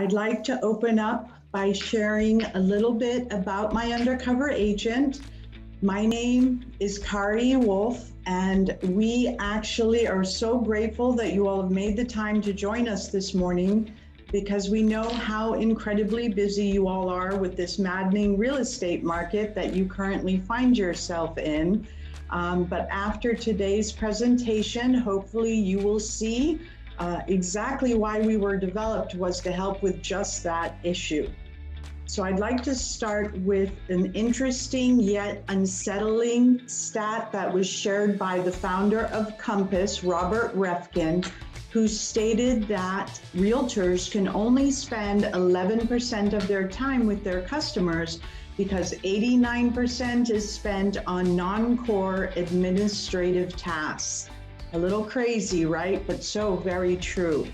I'd like to open up by sharing a little bit about My Undercover Agent. My name is Kari Wolfe, and we actually are so grateful that you all have made the time to join us this morning, because we know how incredibly busy you all are with this maddening real estate market that you currently find yourself in. But after today's presentation, hopefully you will see exactly why we were developed was to help with just that issue. So I'd like to start with an interesting yet unsettling stat that was shared by the founder of Compass, Robert Refkin, who stated that realtors can only spend 11% of their time with their customers because 89% is spent on non-core administrative tasks. A little crazy, right? But so very true.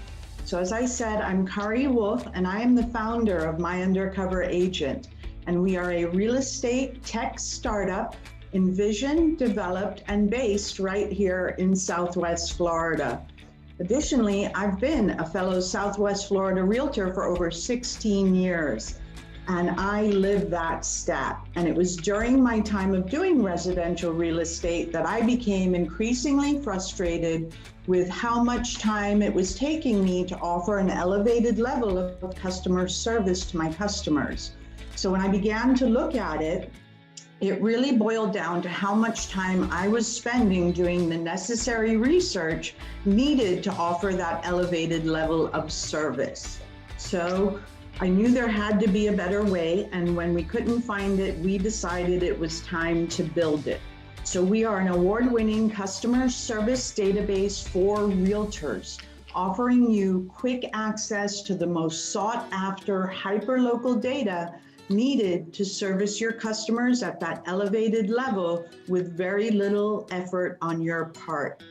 So as I said, I'm Kari Wolfe, and I am the founder of My Undercover Agent. And we are a real estate tech startup envisioned, developed, and based right here in Southwest Florida. Additionally, I've been a fellow Southwest Florida realtor for over 16 years, and I live that stat. And it was during my time of doing residential real estate that I became increasingly frustrated with how much time it was taking me to offer an elevated level of customer service to my customers. So when I began to look at it, it really boiled down to how much time I was spending doing the necessary research needed to offer that elevated level of service. So I knew there had to be a better way, and when we couldn't find it, we decided it was time to build it. So we are an award-winning customer service database for realtors, offering you quick access to the most sought-after hyperlocal data needed to service your customers at that elevated level with very little effort on your part.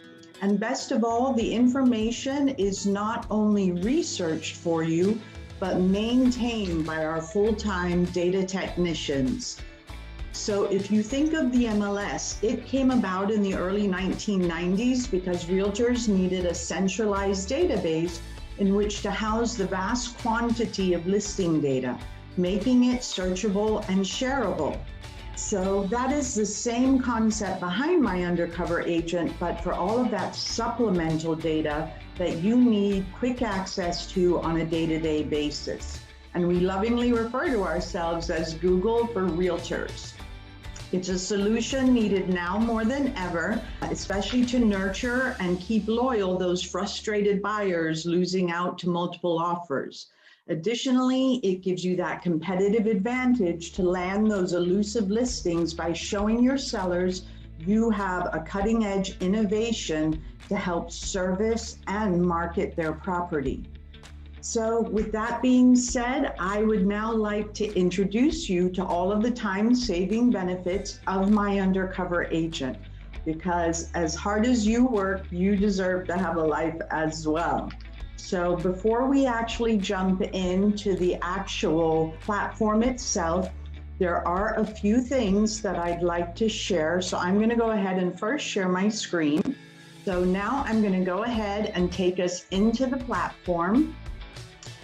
And best of all, the information is not only researched for you, but maintained by our full-time data technicians. So if you think of the MLS, it came about in the early 1990s because realtors needed a centralized database in which to house the vast quantity of listing data, making it searchable and shareable. So that is the same concept behind My Undercover Agent, but for all of that supplemental data that you need quick access to on a day-to-day basis. And we lovingly refer to ourselves as Google for realtors. It's a solution needed now more than ever, especially to nurture and keep loyal those frustrated buyers losing out to multiple offers. Additionally, it gives you that competitive advantage to land those elusive listings by showing your sellers you have a cutting-edge innovation to help service and market their property. So with that being said, I would now like to introduce you to all of the time-saving benefits of My Undercover Agent, because as hard as you work, you deserve to have a life as well. So before we actually jump into the actual platform itself, there are a few things that I'd like to share. So I'm going to go ahead and first share my screen. So now I'm going to go ahead and take us into the platform.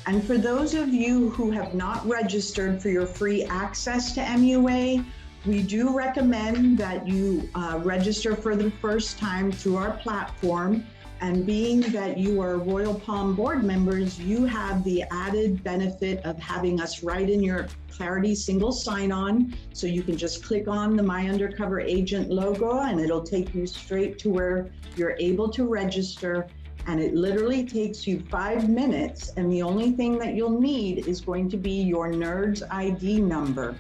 And for those of you who have not registered for your free access to MUA, we do recommend that you register for the first time through our platform. And being that you are Royal Palm board members, you have the added benefit of having us right in your Clarity single sign-on. So you can just click on the My Undercover Agent logo and it'll take you straight to where you're able to register. And it literally takes you 5 minutes. And the only thing that you'll need is going to be your NERDS ID number.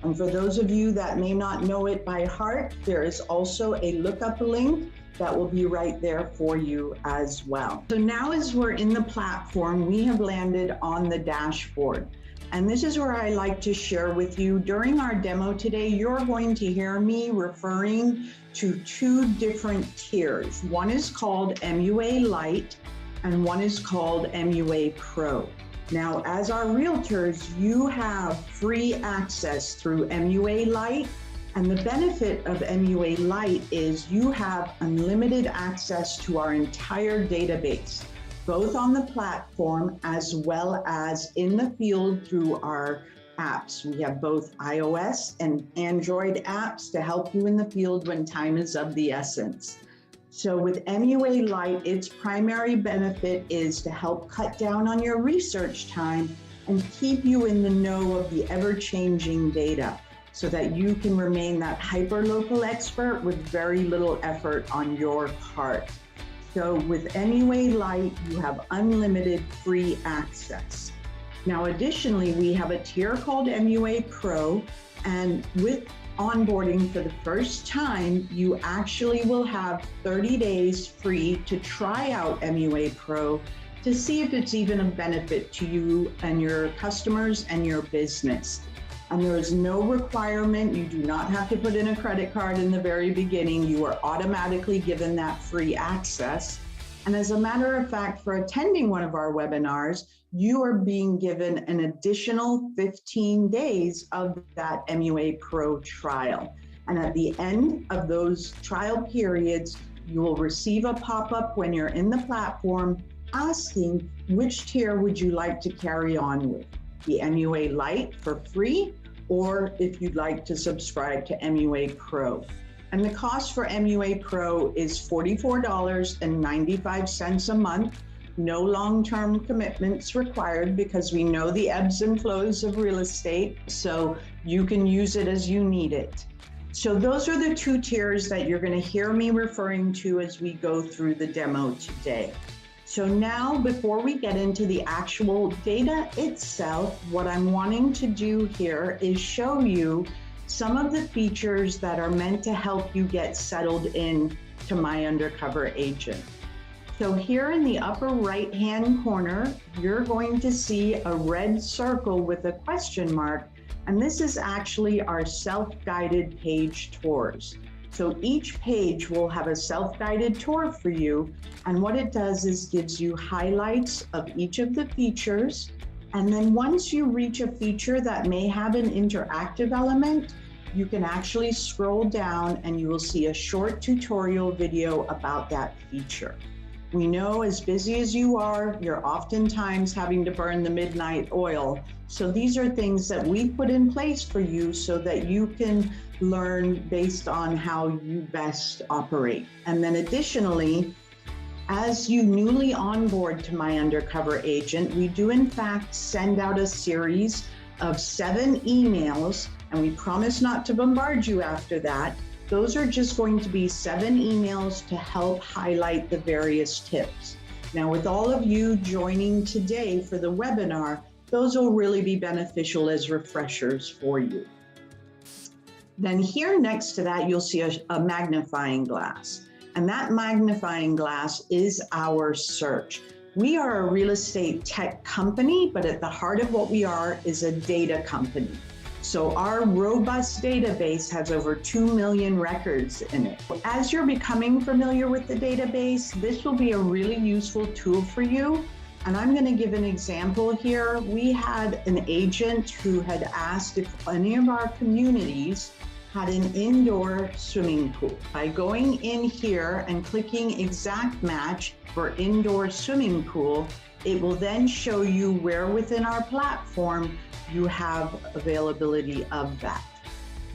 And for those of you that may not know it by heart, there is also a lookup link that will be right there for you as well. So now as we're in the platform, we have landed on the dashboard. And this is where I like to share with you. During our demo today, you're going to hear me referring to 2 different tiers. One is called MUA Lite and one is called MUA Pro. Now, as our realtors, you have free access through MUA Lite. And the benefit of MUA Lite is you have unlimited access to our entire database. both on the platform as well as in the field through our apps. We have both iOS and Android apps to help you in the field when time is of the essence. So with MUA Lite, its primary benefit is to help cut down on your research time and keep you in the know of the ever-changing data so that you can remain that hyper-local expert with very little effort on your part. So with MUA Lite, you have unlimited free access. Now, additionally, we have a tier called MUA Pro, and with onboarding for the first time, you actually will have 30 days free to try out MUA Pro to see if it's even a benefit to you and your customers and your business. And there is no requirement. You do not have to put in a credit card in the very beginning. You are automatically given that free access. And as a matter of fact, for attending one of our webinars, you are being given an additional 15 days of that MUA Pro trial. And at the end of those trial periods, you will receive a pop-up when you're in the platform asking which tier would you like to carry on with, the MUA Lite for free, or if you'd like to subscribe to MUA Pro. And the cost for MUA Pro is $44.95 a month. No long-term commitments required because we know the ebbs and flows of real estate, so you can use it as you need it. So those are the two tiers that you're going to hear me referring to as we go through the demo today. So now, before we get into the actual data itself, what I'm wanting to do here is show you some of the features that are meant to help you get settled in to My Undercover Agent. So here in the upper right-hand corner, you're going to see a red circle with a question mark, and this is actually our self-guided page tours. So each page will have a self-guided tour for you, and what it does is gives you highlights of each of the features, and then once you reach a feature that may have an interactive element, you can actually scroll down and you will see a short tutorial video about that feature. We know as busy as you are, you're oftentimes having to burn the midnight oil. So these are things that we put in place for you so that you can learn based on how you best operate. And then additionally, as you newly onboard to My Undercover Agent, we do in fact send out a series of 7 emails, and we promise not to bombard you after that. Those are just going to be 7 emails to help highlight the various tips. Now, with all of you joining today for the webinar, those will really be beneficial as refreshers for you. Then here next to that, you'll see a magnifying glass. And that magnifying glass is our search. We are a real estate tech company, but at the heart of what we are is a data company. So our robust database has over 2 million records in it. As you're becoming familiar with the database, this will be a really useful tool for you. And I'm going to give an example here. We had an agent who had asked if any of our communities had an indoor swimming pool. By going in here and clicking exact match for indoor swimming pool, it will then show you where within our platform you have availability of that.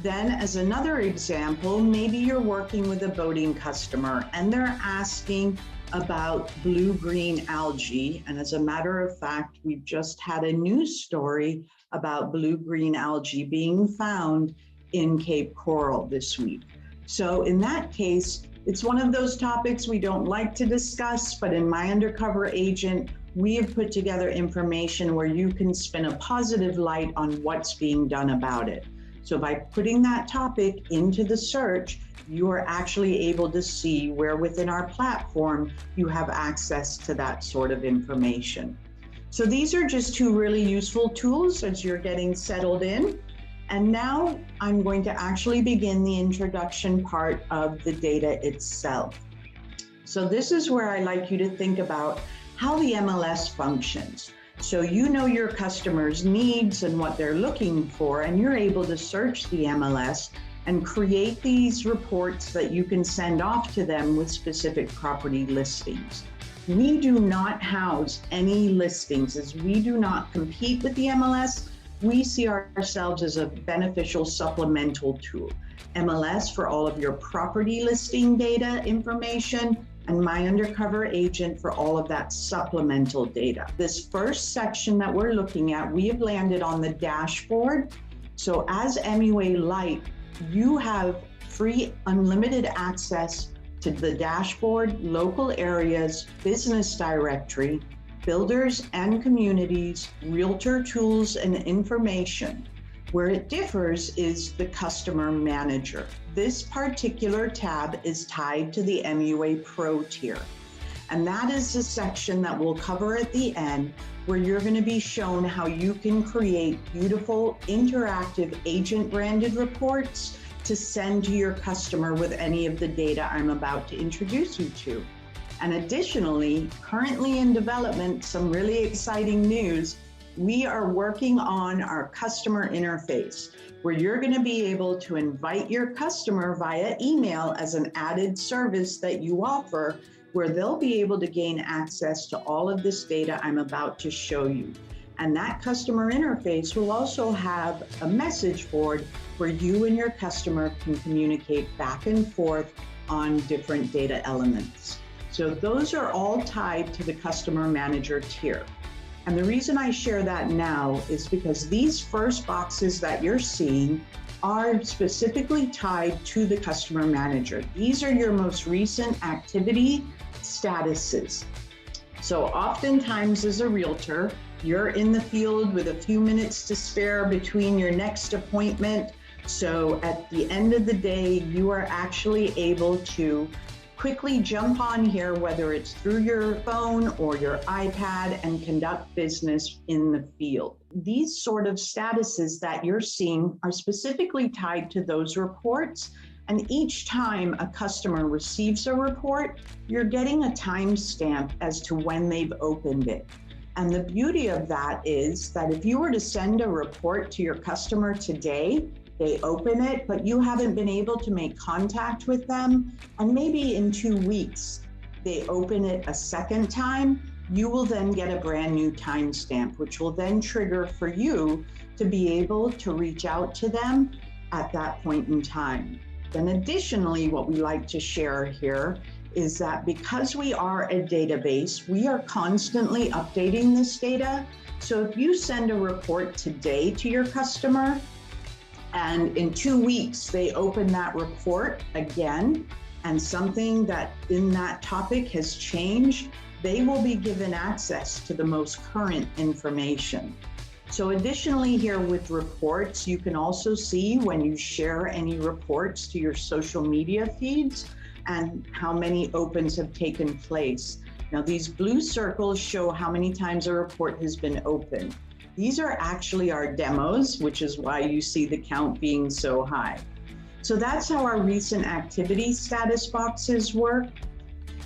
Then as another example, maybe you're working with a boating customer and they're asking about blue-green algae. And as a matter of fact, we've just had a news story about blue-green algae being found in Cape Coral this week. So in that case, it's one of those topics we don't like to discuss, but in My Undercover Agent, we have put together information where you can spin a positive light on what's being done about it. So by putting that topic into the search, you are actually able to see where within our platform you have access to that sort of information. So these are just 2 really useful tools as you're getting settled in. And now I'm going to actually begin the introduction part of the data itself. So this is where I like you to think about how the MLS functions. So you know your customers' needs and what they're looking for, and you're able to search the MLS and create these reports that you can send off to them with specific property listings. We do not house any listings, as we do not compete with the MLS. We see ourselves as a beneficial supplemental tool. MLS for all of your property listing data information, and My Undercover Agent for all of that supplemental data. This first section that we're looking at, we have landed on the dashboard. So as MUA Lite, you have free unlimited access to the dashboard, local areas, business directory, builders and communities, realtor tools and information. Where it differs is the customer manager. This particular tab is tied to the MUA Pro tier. And that is the section that we'll cover at the end, where you're going to be shown how you can create beautiful interactive agent branded reports to send to your customer with any of the data I'm about to introduce you to. And additionally, currently in development, some really exciting news, we are working on our customer interface, where you're going to be able to invite your customer via email as an added service that you offer, where they'll be able to gain access to all of this data I'm about to show you. And that customer interface will also have a message board where you and your customer can communicate back and forth on different data elements. So those are all tied to the customer manager tier. And the reason I share that now is because these first boxes that you're seeing are specifically tied to the customer manager. These are your most recent activity statuses. So oftentimes as a realtor, you're in the field with a few minutes to spare between your next appointment. So at the end of the day, you are actually able to quickly jump on here, whether it's through your phone or your iPad, and conduct business in the field. These sort of statuses that you're seeing are specifically tied to those reports. And each time a customer receives a report, you're getting a timestamp as to when they've opened it. And the beauty of that is that if you were to send a report to your customer today, they open it, but you haven't been able to make contact with them, and maybe in 2 weeks, they open it a second time, you will then get a brand new timestamp, which will then trigger for you to be able to reach out to them at that point in time. Then additionally, what we like to share here is that because we are a database, we are constantly updating this data. So if you send a report today to your customer, and in 2 weeks, they open that report again, and something that in that topic has changed, they will be given access to the most current information. So additionally here with reports, you can also see when you share any reports to your social media feeds and how many opens have taken place. Now these blue circles show how many times a report has been opened. These are actually our demos, which is why you see the count being so high. So that's how our recent activity status boxes work.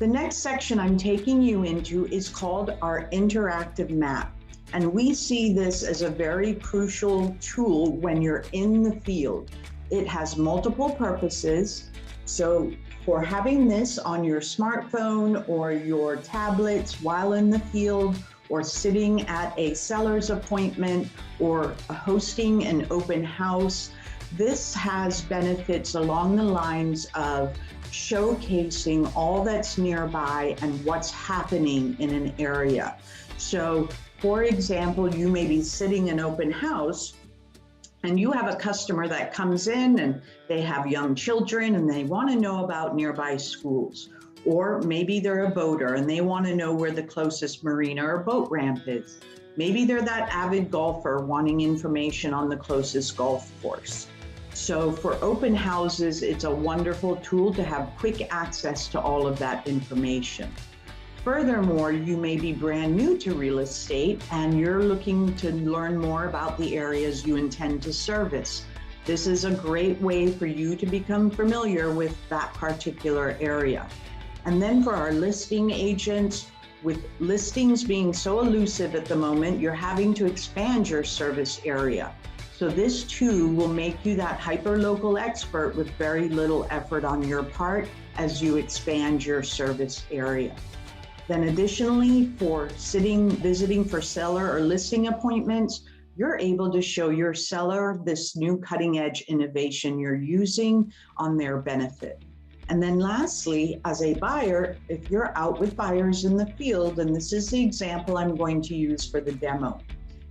The next section I'm taking you into is called our interactive map. And we see this as a very crucial tool when you're in the field. It has multiple purposes. So for having this on your smartphone or your tablets while in the field, or sitting at a seller's appointment, or hosting an open house, this has benefits along the lines of showcasing all that's nearby and what's happening in an area. So, for example, you may be sitting in open house and you have a customer that comes in and they have young children and they want to know about nearby schools. Or maybe they're a boater and they want to know where the closest marina or boat ramp is. Maybe they're that avid golfer wanting information on the closest golf course. So for open houses, it's a wonderful tool to have quick access to all of that information. Furthermore, you may be brand new to real estate and you're looking to learn more about the areas you intend to service. This is a great way for you to become familiar with that particular area. And then for our listing agents, with listings being so elusive at the moment, you're having to expand your service area. So this too will make you that hyper-local expert with very little effort on your part as you expand your service area. Then additionally, for visiting for seller or listing appointments, you're able to show your seller this new cutting edge innovation you're using on their benefit. And then lastly, as a buyer, if you're out with buyers in the field, and this is the example I'm going to use for the demo,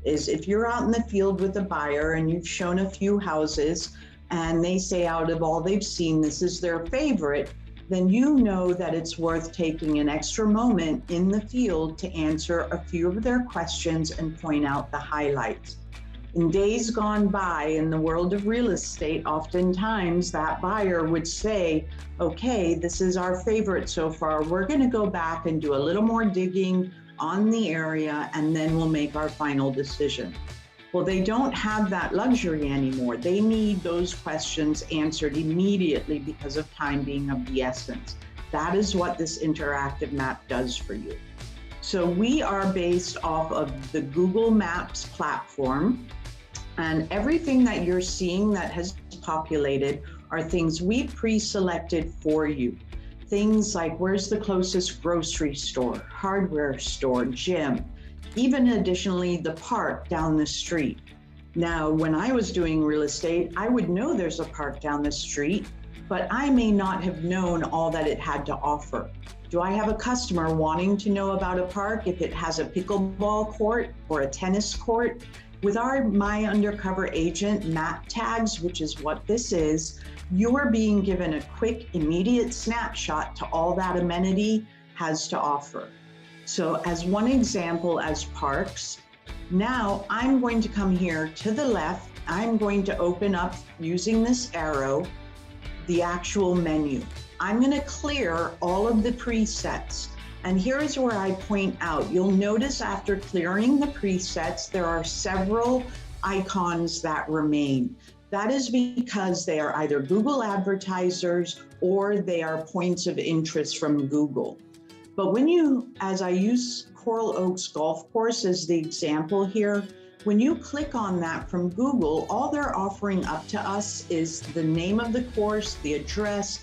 is if you're out in the field with a buyer and you've shown a few houses and they say out of all they've seen, this is their favorite, then you know that it's worth taking an extra moment in the field to answer a few of their questions and point out the highlights. In days gone by in the world of real estate, oftentimes that buyer would say, okay, this is our favorite so far. We're going to go back and do a little more digging on the area, and then we'll make our final decision. Well, they don't have that luxury anymore. They need those questions answered immediately because of time being of the essence. That is what this interactive map does for you. So we are based off of the Google Maps platform, and everything that you're seeing that has populated are things we pre-selected for you. Things like where's the closest grocery store, hardware store, gym, even additionally the park down the street. Now, when I was doing real estate, I would know there's a park down the street, but I may not have known all that it had to offer. Do I have a customer wanting to know about a park if it has a pickleball court or a tennis court? With our My Undercover Agent map tags, which is what this is, you are being given a quick, immediate snapshot to all that amenity has to offer. So as one example, as parks, now I'm going to come here to the left. I'm going to open up, using this arrow, the actual menu. I'm going to clear all of the presets. And here is where I point out, you'll notice after clearing the presets, there are several icons that remain. That is because they are either Google advertisers or they are points of interest from Google. But as I use Coral Oaks Golf Course as the example here, when you click on that from Google, all they're offering up to us is the name of the course, the address.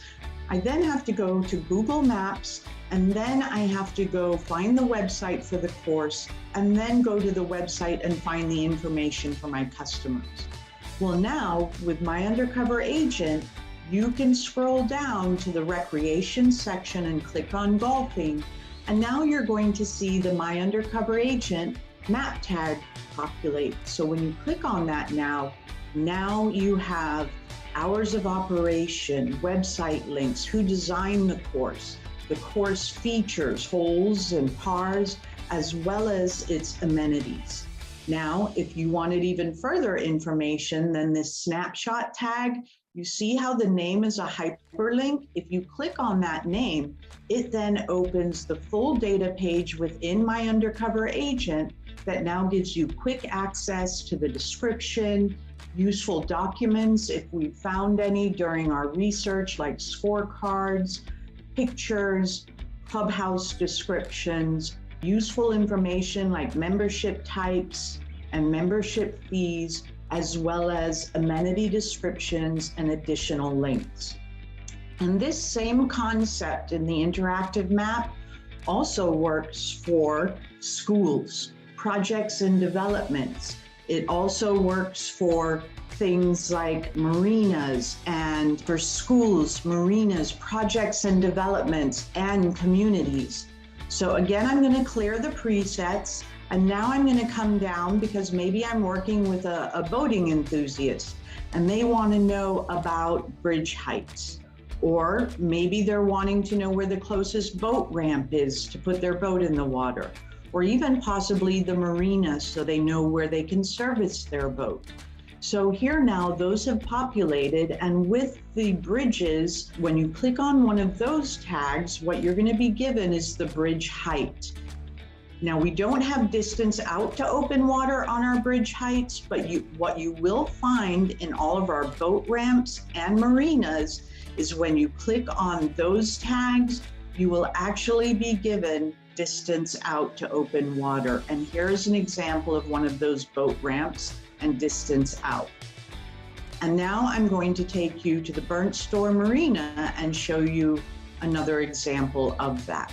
I then have to go to Google Maps, and then I have to go find the website for the course, and then go to the website and find the information for my customers. Well, now with My Undercover Agent, you can scroll down to the recreation section and click on golfing. And now you're going to see the My Undercover Agent map tag populate. So when you click on that now you have hours of operation, website links, who designed the course features, holes and pars, as well as its amenities. Now, if you wanted even further information than this snapshot tag, you see how the name is a hyperlink? If you click on that name, it then opens the full data page within My Undercover Agent that now gives you quick access to the description, useful documents if we found any during our research, like scorecards, pictures, clubhouse descriptions, useful information like membership types and membership fees, as well as amenity descriptions and additional links. And this same concept in the interactive map also works for schools, projects and developments. It also works for things like marinas, and for schools, marinas, projects and developments, and communities. So again, I'm going to clear the presets, and now I'm going to come down because maybe I'm working with a boating enthusiast and they want to know about bridge heights, or maybe they're wanting to know where the closest boat ramp is to put their boat in the water, or even possibly the marina so they know where they can service their boat. So here now, those have populated, and with the bridges, when you click on one of those tags, what you're going to be given is the bridge height. Now, we don't have distance out to open water on our bridge heights, but what you will find in all of our boat ramps and marinas is when you click on those tags, you will actually be given distance out to open water. And here's an example of one of those boat ramps and distance out. And now I'm going to take you to the Burnt Store Marina and show you another example of that.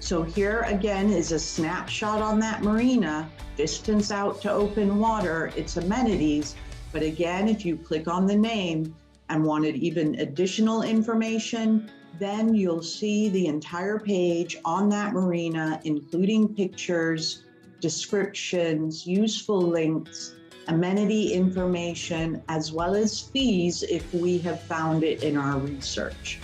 So here again is a snapshot on that marina, distance out to open water, its amenities. But again, if you click on the name and wanted even additional information, then you'll see the entire page on that marina, including pictures, descriptions, useful links, amenity information, as well as fees if we have found it in our research.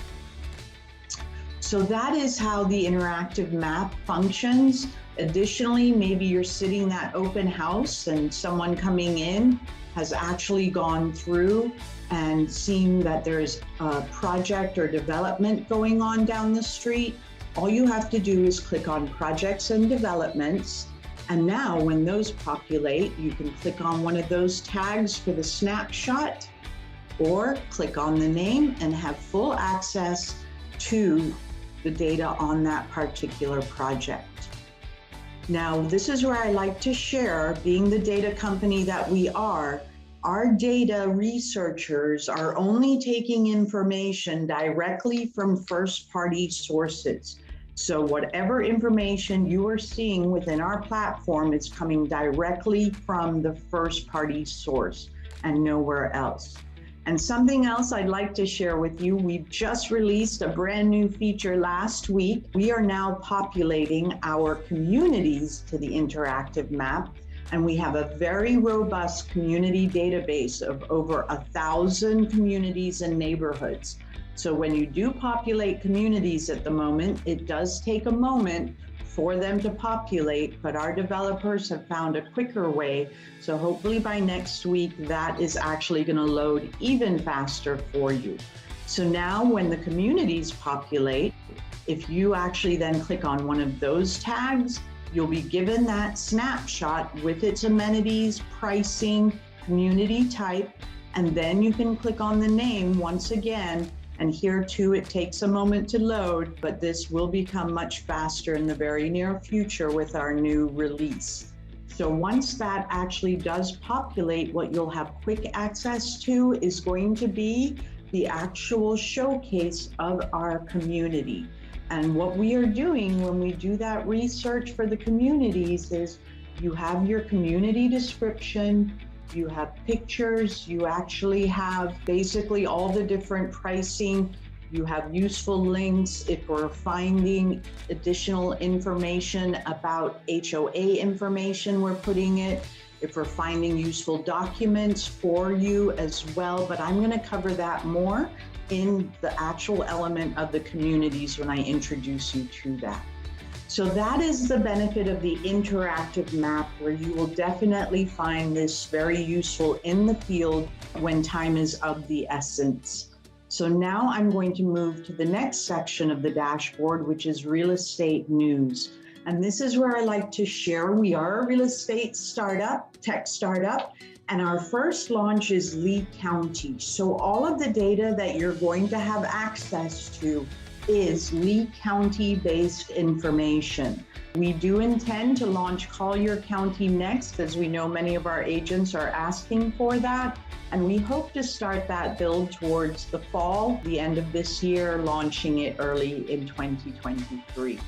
So that is how the interactive map functions. Additionally, maybe you're sitting that open house and someone coming in has actually gone through and seen that there's a project or development going on down the street. All you have to do is click on projects and developments. And now when those populate, you can click on one of those tags for the snapshot or click on the name and have full access to the data on that particular project. Now, this is where I like to share, being the data company that we are, our data researchers are only taking information directly from first-party sources. So whatever information you are seeing within our platform is coming directly from the first-party source and nowhere else. And something else I'd like to share with you, we've just released a brand new feature last week. We are now populating our communities to the interactive map, and we have a very robust community database of over 1,000 communities and neighborhoods. So when you do populate communities at the moment, it does take a moment for them to populate, but our developers have found a quicker way. So hopefully by next week, that is actually going to load even faster for you. So now when the communities populate, if you actually then click on one of those tags, you'll be given that snapshot with its amenities, pricing, community type, and then you can click on the name once again. And here too, it takes a moment to load, but this will become much faster in the very near future with our new release. So once that actually does populate, what you'll have quick access to is going to be the actual showcase of our community. And what we are doing when we do that research for the communities is you have your community description, you have pictures, you actually have basically all the different pricing, you have useful links if we're finding additional information about HOA information, we're putting it, if we're finding useful documents for you as well, but I'm going to cover that more in the actual element of the communities when I introduce you to that. So that is the benefit of the interactive map, where you will definitely find this very useful in the field when time is of the essence. So now I'm going to move to the next section of the dashboard, which is real estate news. And this is where I like to share, we are a real estate startup, tech startup, and our first launch is Lee County. So all of the data that you're going to have access to is Lee County-based information. We do intend to launch Collier County next, as we know many of our agents are asking for that. And we hope to start that build towards the fall, the end of this year, launching it early in 2023.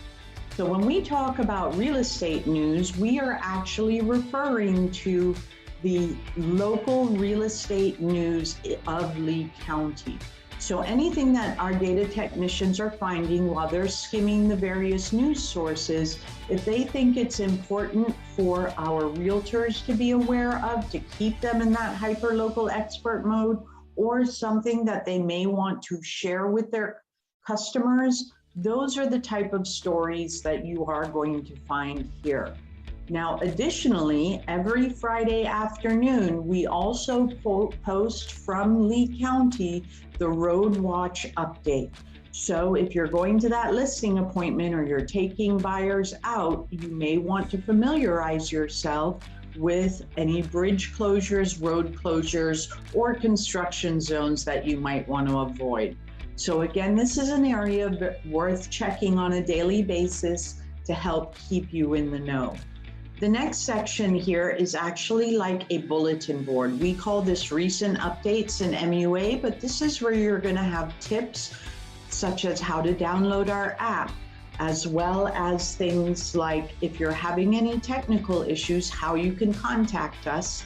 So when we talk about real estate news, we are actually referring to the local real estate news of Lee County. So anything that our data technicians are finding while they're skimming the various news sources, if they think it's important for our realtors to be aware of, to keep them in that hyper-local expert mode, or something that they may want to share with their customers, those are the type of stories that you are going to find here. Now, additionally, every Friday afternoon, we also post from Lee County the Road Watch update. So if you're going to that listing appointment or you're taking buyers out, you may want to familiarize yourself with any bridge closures, road closures, or construction zones that you might want to avoid. So again, this is an area worth checking on a daily basis to help keep you in the know. The next section here is actually like a bulletin board. We call this recent updates in MUA, but this is where you're going to have tips such as how to download our app, as well as things like if you're having any technical issues, how you can contact us.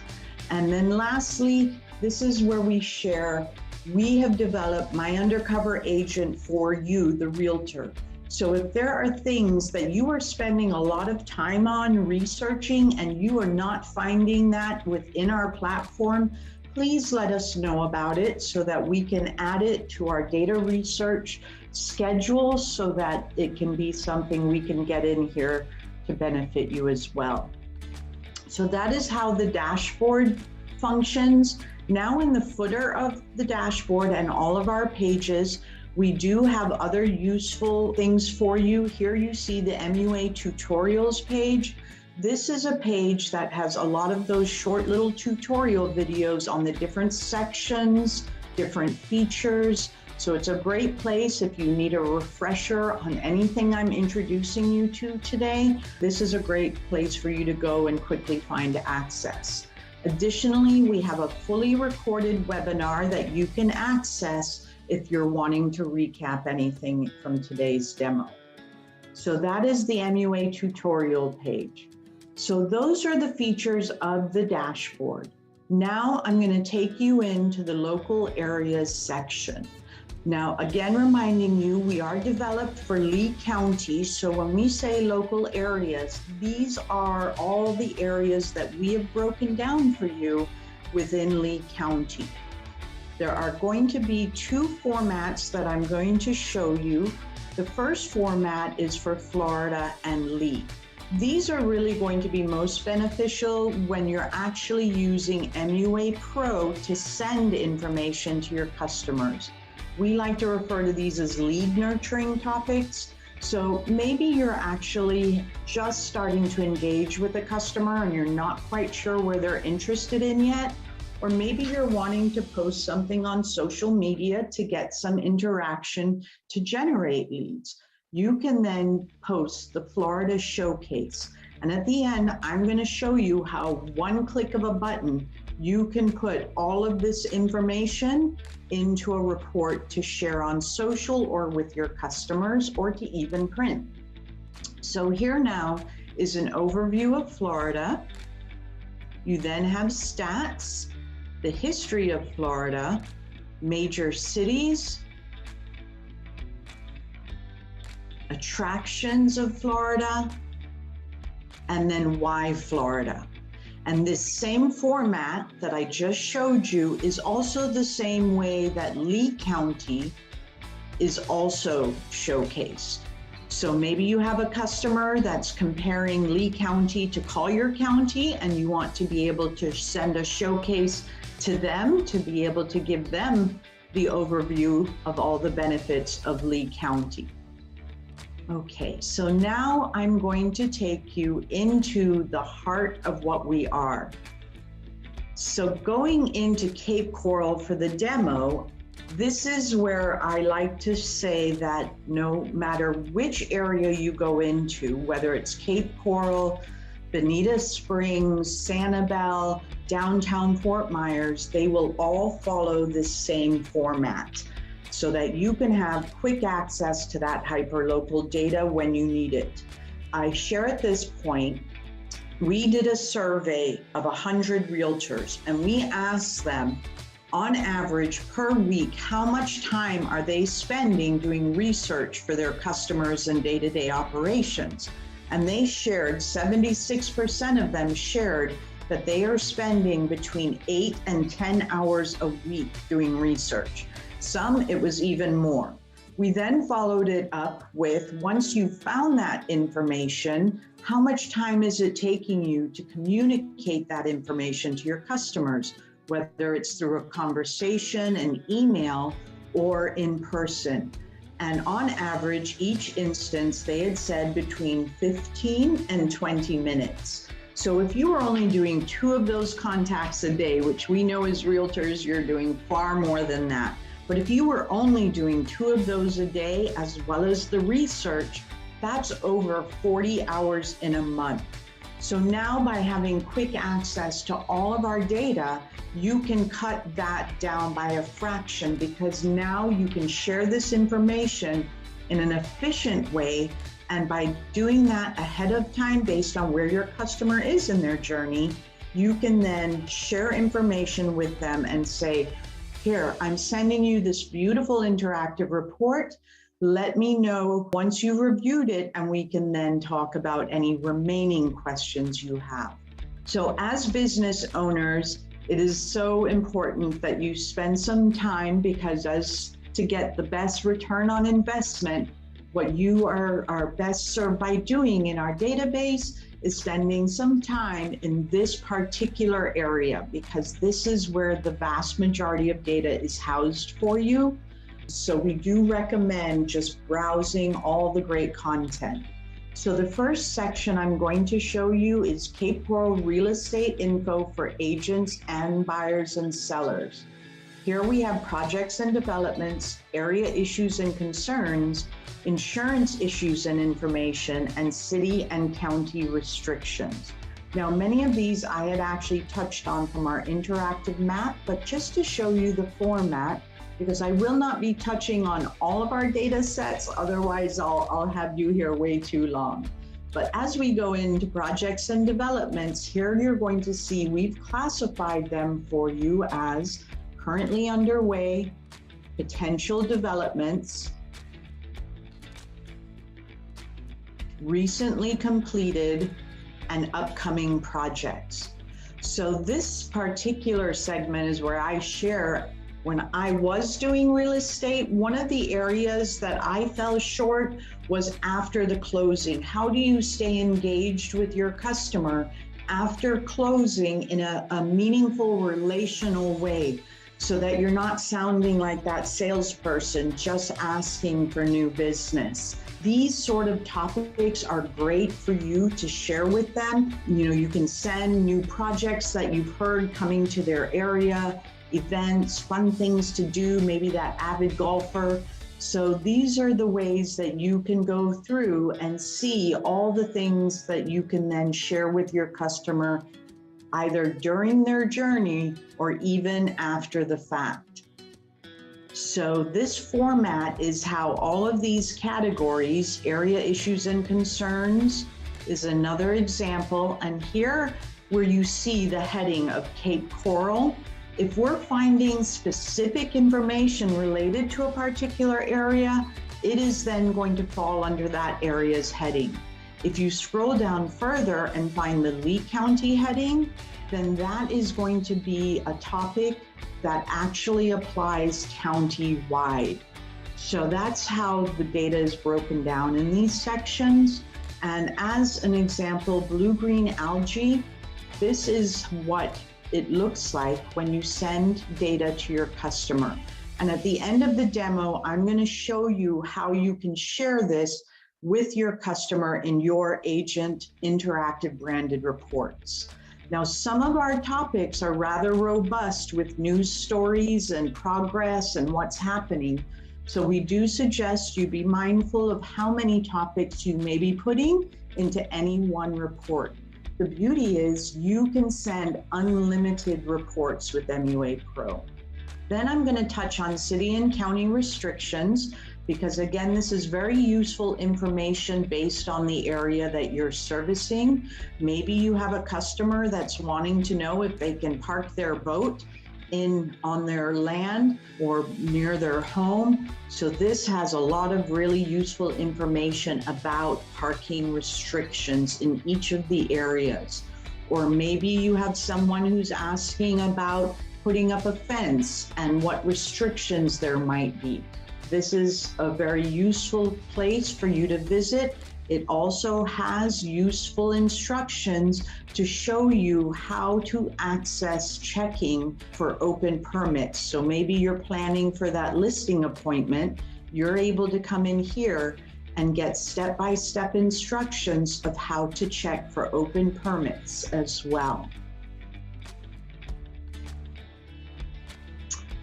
And then lastly, this is where we share, we have developed My Undercover Agent for you, the realtor. So if there are things that you are spending a lot of time on researching and you are not finding that within our platform, please let us know about it so that we can add it to our data research schedule so that it can be something we can get in here to benefit you as well. So that is how the dashboard functions. Now in the footer of the dashboard and all of our pages, we do have other useful things for you. Here you see the MUA tutorials page. This is a page that has a lot of those short little tutorial videos on the different sections, different features. So it's a great place if you need a refresher on anything I'm introducing you to today. This is a great place for you to go and quickly find access. Additionally, we have a fully recorded webinar that you can access if you're wanting to recap anything from today's demo. So that is the MUA tutorial page. So those are the features of the dashboard. Now I'm going to take you into the local areas section. Now, again, reminding you, we are developed for Lee County. So when we say local areas, these are all the areas that we have broken down for you within Lee County. There are going to be two formats that I'm going to show you. The first format is for Florida and Lee. These are really going to be most beneficial when you're actually using MUA Pro to send information to your customers. We like to refer to these as lead nurturing topics. So maybe you're actually just starting to engage with a customer and you're not quite sure where they're interested in yet. Or maybe you're wanting to post something on social media to get some interaction to generate leads. You can then post the Florida Showcase. And at the end, I'm going to show you how one click of a button, you can put all of this information into a report to share on social or with your customers or to even print. So here now is an overview of Florida. You then have stats, the history of Florida, major cities, attractions of Florida, and then why Florida. And this same format that I just showed you is also the same way that Lee County is also showcased. So maybe you have a customer that's comparing Lee County to Collier County and you want to be able to send a showcase to them to be able to give them the overview of all the benefits of Lee County. Okay, so now I'm going to take you into the heart of what we are. So going into Cape Coral for the demo, this is where I like to say that no matter which area you go into, whether it's Cape Coral, Bonita Springs, Sanibel, downtown Fort Myers, they will all follow this same format so that you can have quick access to that hyperlocal data when you need it. I share at this point, we did a survey of 100 realtors and we asked them on average per week, how much time are they spending doing research for their customers and day-to-day operations? And they shared, 76% of them shared that they are spending between 8 and 10 hours a week doing research. Some, it was even more. We then followed it up with, once you found that information, how much time is it taking you to communicate that information to your customers, whether it's through a conversation, an email, or in person? And on average, each instance, they had said between 15 and 20 minutes. So if you were only doing 2 of those contacts a day, which we know as realtors, you're doing far more than that. But if you were only doing 2 of those a day, as well as the research, that's over 40 hours in a month. So now by having quick access to all of our data, you can cut that down by a fraction because now you can share this information in an efficient way And by doing that ahead of time based on where your customer is in their journey, you can then share information with them and say, here, I'm sending you this beautiful interactive report. Let me know once you've reviewed it, and we can then talk about any remaining questions you have. So as business owners, it is so important that you spend some time, because to get the best return on investment, what you are best served by doing in our database is spending some time in this particular area, because this is where the vast majority of data is housed for you. So we do recommend just browsing all the great content. So the first section I'm going to show you is Cape Coral real estate info for agents and buyers and sellers. Here we have projects and developments, area issues and concerns, insurance issues and information, and city and county restrictions. Now, many of these I had actually touched on from our interactive map, but just to show you the format, because I will not be touching on all of our data sets, otherwise I'll have you here way too long. But as we go into projects and developments, here you're going to see we've classified them for you as currently underway, potential developments, recently completed, and upcoming projects. So this particular segment is where I share, when I was doing real estate, one of the areas that I fell short was after the closing. How do you stay engaged with your customer after closing in a meaningful relational way, so that you're not sounding like that salesperson just asking for new business? These sort of topics are great for you to share with them. You can send new projects that you've heard coming to their area, events, fun things to do, maybe that avid golfer. So these are the ways that you can go through and see all the things that you can then share with your customer, either during their journey or even after the fact. So this format is how all of these categories, area issues and concerns is another example. And here where you see the heading of Cape Coral, if we're finding specific information related to a particular area, it is then going to fall under that area's heading. If you scroll down further and find the Lee County heading, then that is going to be a topic that actually applies county-wide. So that's how the data is broken down in these sections. And as an example, blue-green algae, this is what it looks like when you send data to your customer. And at the end of the demo, I'm going to show you how you can share this with your customer in your agent interactive branded reports. Now, some of our topics are rather robust with news stories and progress and what's happening. So we do suggest you be mindful of how many topics you may be putting into any one report. The beauty is you can send unlimited reports with MUA Pro. Then I'm going to touch on city and county restrictions, because again, this is very useful information based on the area that you're servicing. Maybe you have a customer that's wanting to know if they can park their boat on their land or near their home. So this has a lot of really useful information about parking restrictions in each of the areas. Or maybe you have someone who's asking about putting up a fence and what restrictions there might be. This is a very useful place for you to visit. It also has useful instructions to show you how to access checking for open permits. So maybe you're planning for that listing appointment. You're able to come in here and get step-by-step instructions of how to check for open permits as well.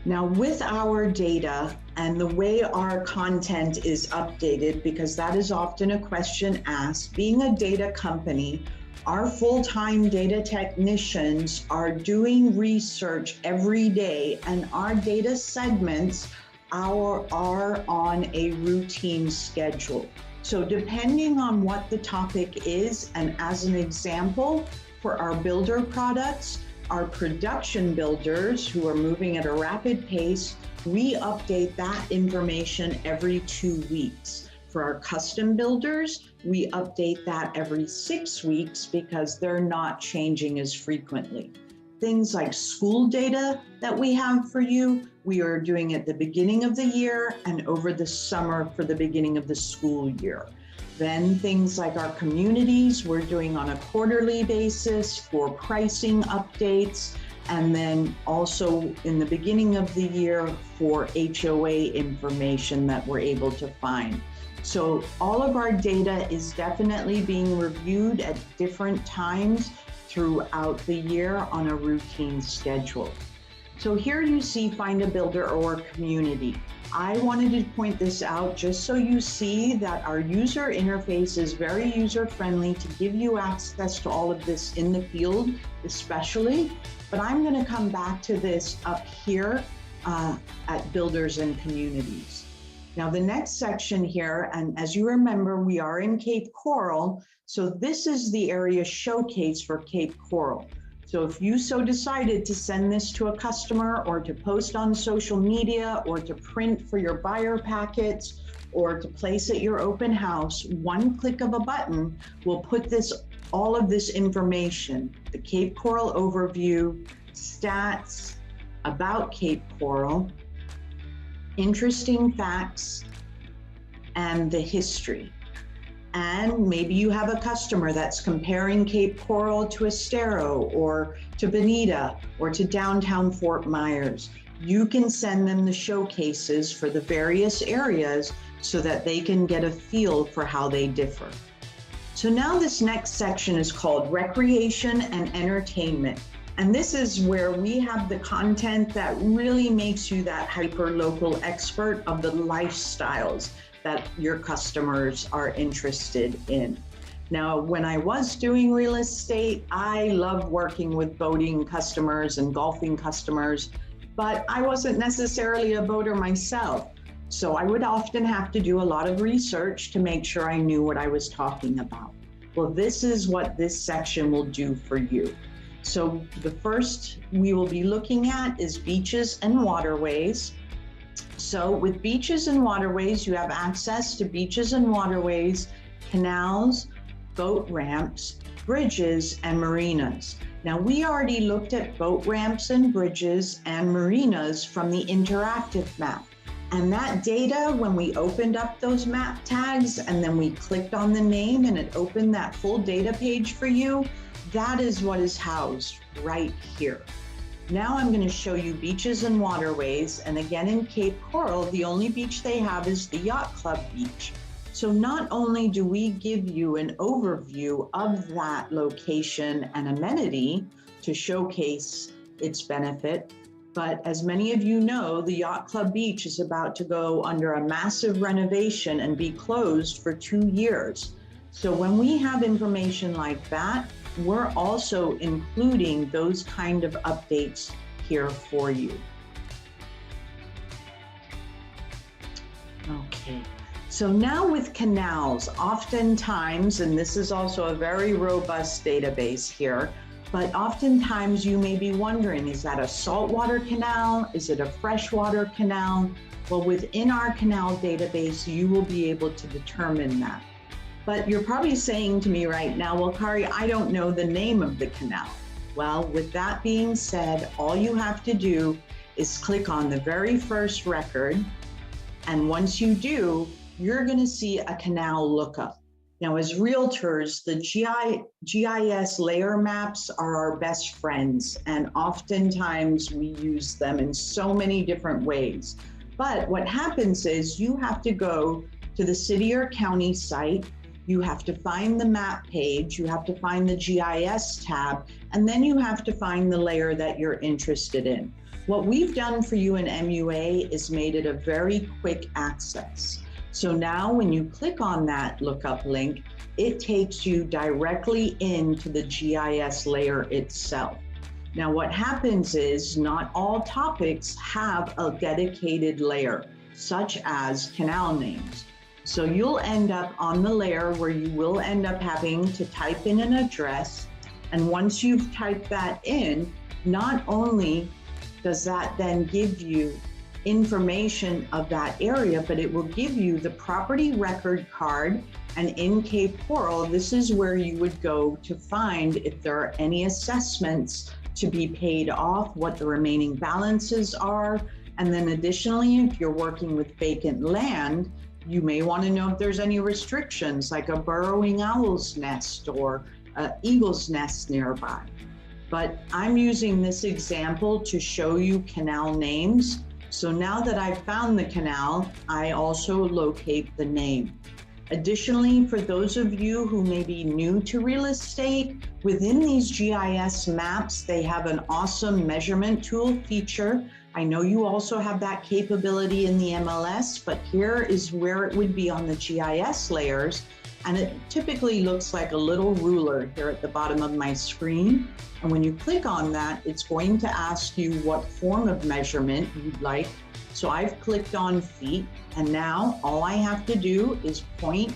Now, with our data and the way our content is updated, because that is often a question asked, being a data company, our full-time data technicians are doing research every day, and our data segments are on a routine schedule. So depending on what the topic is, and as an example, for our builder products, our production builders who are moving at a rapid pace, we update that information every 2 weeks. For our custom builders, we update that every 6 weeks because they're not changing as frequently. Things like school data that we have for you, we are doing at the beginning of the year and over the summer for the beginning of the school year. Then things like our communities, we're doing on a quarterly basis for pricing updates, and then also in the beginning of the year for HOA information that we're able to find. So all of our data is definitely being reviewed at different times throughout the year on a routine schedule. So here you see find a builder or community. I wanted to point this out just so you see that our user interface is very user-friendly to give you access to all of this in the field, especially. But I'm going to come back to this up here at builders and communities. Now the next section here, and as you remember, we are in Cape Coral, so this is the area showcase for Cape Coral. So if you so decided to send this to a customer or to post on social media or to print for your buyer packets or to place at your open house, one click of a button will put all of this information, the Cape Coral overview, stats about Cape Coral, interesting facts, and the history. And maybe you have a customer that's comparing Cape Coral to Estero or to Bonita or to downtown Fort Myers. You can send them the showcases for the various areas so that they can get a feel for how they differ. So now this next section is called Recreation and Entertainment. And this is where we have the content that really makes you that hyper-local expert of the lifestyles that your customers are interested in. Now, when I was doing real estate, I loved working with boating customers and golfing customers, but I wasn't necessarily a boater myself. So I would often have to do a lot of research to make sure I knew what I was talking about. Well, this is what this section will do for you. So the first we will be looking at is beaches and waterways. So with beaches and waterways, you have access to beaches and waterways, canals, boat ramps, bridges, and marinas. Now, we already looked at boat ramps and bridges and marinas from the interactive map. And that data, when we opened up those map tags and then we clicked on the name and it opened that full data page for you, that is what is housed right here. Now I'm going to show you beaches and waterways. And again, in Cape Coral, the only beach they have is the Yacht Club beach. So not only do we give you an overview of that location and amenity to showcase its benefit, but as many of you know, the Yacht Club beach is about to go under a massive renovation and be closed for 2 years. So when we have information like that, we're also including those kind of updates here for you. Okay, so now with canals, oftentimes, and this is also a very robust database here, but oftentimes you may be wondering, is that a saltwater canal? Is it a freshwater canal? Well, within our canal database, you will be able to determine that. But you're probably saying to me right now, well, Kari, I don't know the name of the canal. Well, with that being said, all you have to do is click on the very first record. And once you do, you're going to see a canal lookup. Now, as realtors, the GIS layer maps are our best friends. And oftentimes we use them in so many different ways. But what happens is you have to go to the city or county site. You have to find the map page, you have to find the GIS tab, and then you have to find the layer that you're interested in. What we've done for you in MUA is made it a very quick access. So now when you click on that lookup link, it takes you directly into the GIS layer itself. Now what happens is not all topics have a dedicated layer. such as canal names. So you'll end up on the layer where you will end up having to type in an address. And once you've typed that in, not only does that then give you information of that area, but it will give you the property record card. And in Cape Coral, this is where you would go to find if there are any assessments to be paid off, what the remaining balances are. And then additionally, if you're working with vacant land, you may want to know if there's any restrictions, like a burrowing owl's nest or an eagle's nest nearby. But I'm using this example to show you canal names. So now that I've found the canal, I also locate the name. Additionally, for those of you who may be new to real estate, within these GIS maps, they have an awesome measurement tool feature. I know you also have that capability in the MLS, but here is where it would be on the GIS layers. And it typically looks like a little ruler here at the bottom of my screen. And when you click on that, it's going to ask you what form of measurement you'd like. So I've clicked on feet, and now all I have to do is point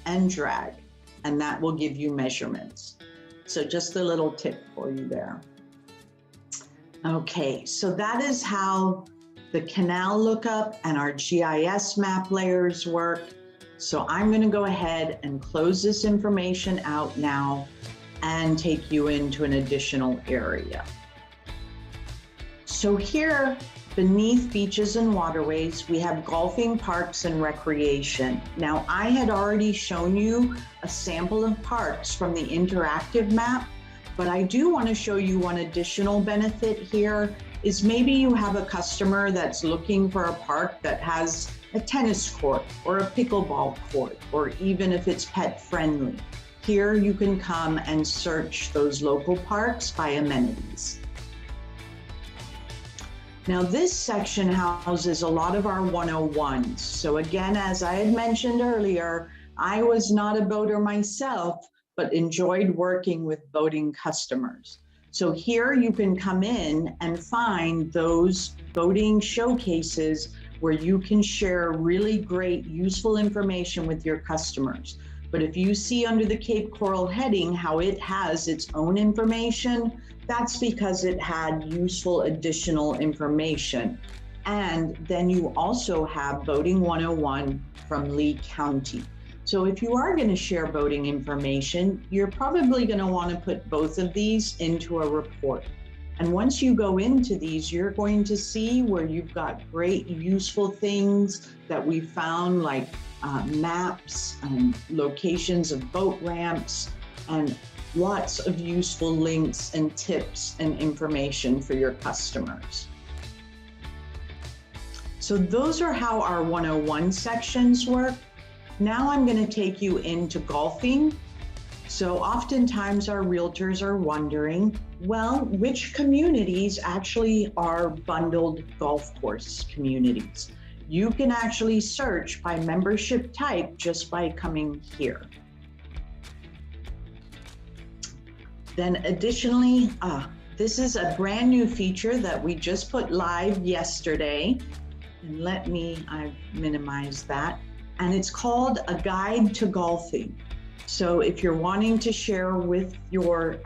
and drag, and that will give you measurements. So just a little tip for you there. Okay, so that is how the canal lookup and our GIS map layers work. So I'm going to go ahead and close this information out now and take you into an additional area. So here, beneath beaches and waterways, we have golfing, parks, and recreation. Now, I had already shown you a sample of parks from the interactive map, but I do want to show you one additional benefit here is maybe you have a customer that's looking for a park that has a tennis court or a pickleball court, or even if it's pet friendly. Here you can come and search those local parks by amenities. Now this section houses a lot of our 101s. So again, as I had mentioned earlier, I was not a boater myself, but enjoyed working with boating customers. So here you can come in and find those boating showcases where you can share really great, useful information with your customers. But if you see under the Cape Coral heading how it has its own information, that's because it had useful additional information. And then you also have Boating 101 from Lee County. So if you are going to share boating information, you're probably going to want to put both of these into a report. And once you go into these, you're going to see where you've got great useful things that we found, like maps and locations of boat ramps and lots of useful links and tips and information for your customers. So those are how our 101 sections work. Now I'm going to take you into golfing. So oftentimes our realtors are wondering, well, which communities actually are bundled golf course communities? You can actually search by membership type just by coming here. Then additionally, this is a brand new feature that we just put live yesterday. And I've minimized that. And it's called a guide to golfing. So if you're wanting to share with your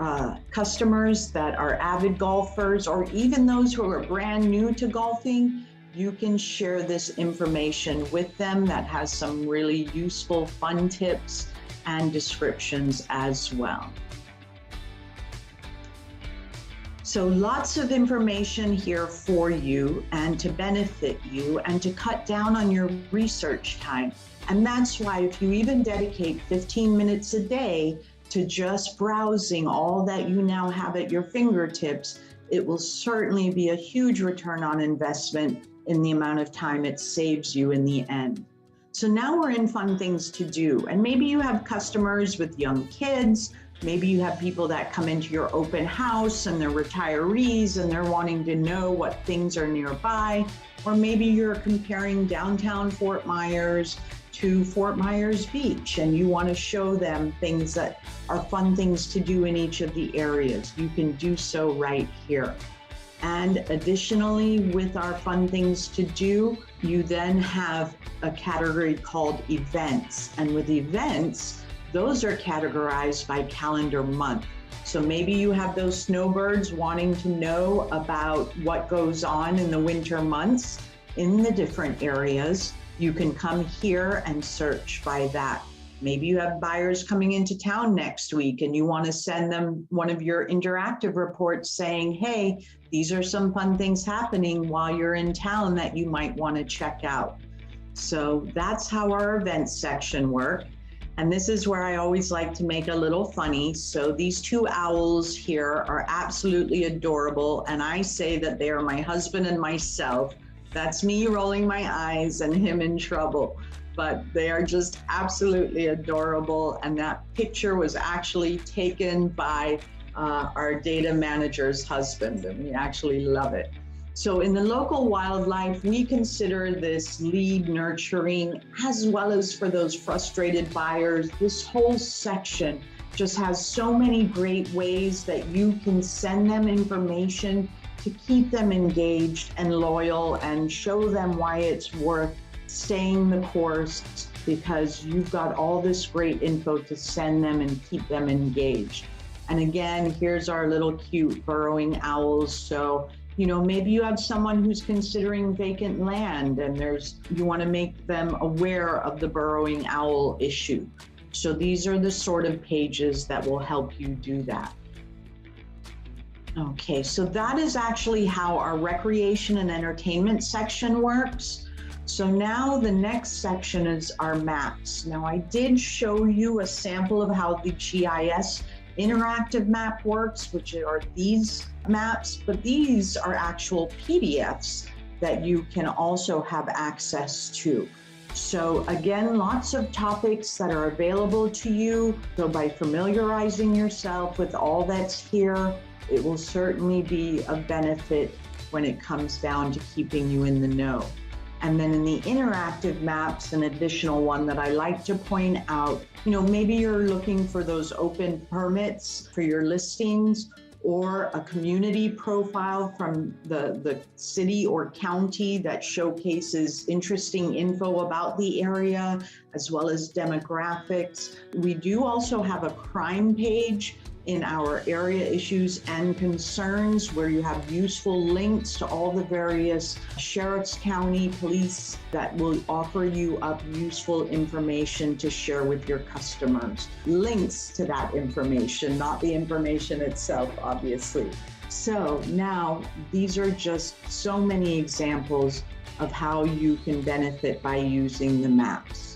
customers that are avid golfers, or even those who are brand new to golfing, you can share this information with them that has some really useful, fun tips and descriptions as well. So lots of information here for you and to benefit you and to cut down on your research time. And that's why if you even dedicate 15 minutes a day to just browsing all that you now have at your fingertips, it will certainly be a huge return on investment in the amount of time it saves you in the end. So now we're in fun things to do. And maybe you have customers with young kids. Maybe you have people that come into your open house and they're retirees and they're wanting to know what things are nearby. Or maybe you're comparing downtown Fort Myers to Fort Myers Beach and you want to show them things that are fun things to do in each of the areas. You can do so right here. And additionally, with our fun things to do, you then have a category called events. And with events, those are categorized by calendar month. So maybe you have those snowbirds wanting to know about what goes on in the winter months in the different areas. You can come here and search by that. Maybe you have buyers coming into town next week and you want to send them one of your interactive reports saying, hey, these are some fun things happening while you're in town that you might want to check out. So that's how our events section works. And this is where I always like to make a little funny. So these two owls here are absolutely adorable. And I say that they are my husband and myself. That's me rolling my eyes and him in trouble. But they are just absolutely adorable. And that picture was actually taken by our data manager's husband, and we actually love it. So in the local wildlife, we consider this lead nurturing, as well as for those frustrated buyers. This whole section just has so many great ways that you can send them information to keep them engaged and loyal and show them why it's worth staying the course, because you've got all this great info to send them and keep them engaged. And again, here's our little cute burrowing owls. So, you know, maybe you have someone who's considering vacant land and you want to make them aware of the burrowing owl issue. So these are the sort of pages that will help you do that. Okay, so that is actually how our recreation and entertainment section works. So now the next section is our maps. Now I did show you a sample of how the GIS interactive map works, which are these maps, but these are actual PDFs that you can also have access to. So again, lots of topics that are available to you. So by familiarizing yourself with all that's here, it will certainly be a benefit when it comes down to keeping you in the know. And then in the interactive maps, an additional one that I like to point out, you know, maybe you're looking for those open permits for your listings, or a community profile from the city or county that showcases interesting info about the area, as well as demographics. We do also have a crime page in our area issues and concerns, where you have useful links to all the various sheriff's county police that will offer you up useful information to share with your customers. Links to that information, not the information itself, obviously. So now these are just so many examples of how you can benefit by using the maps.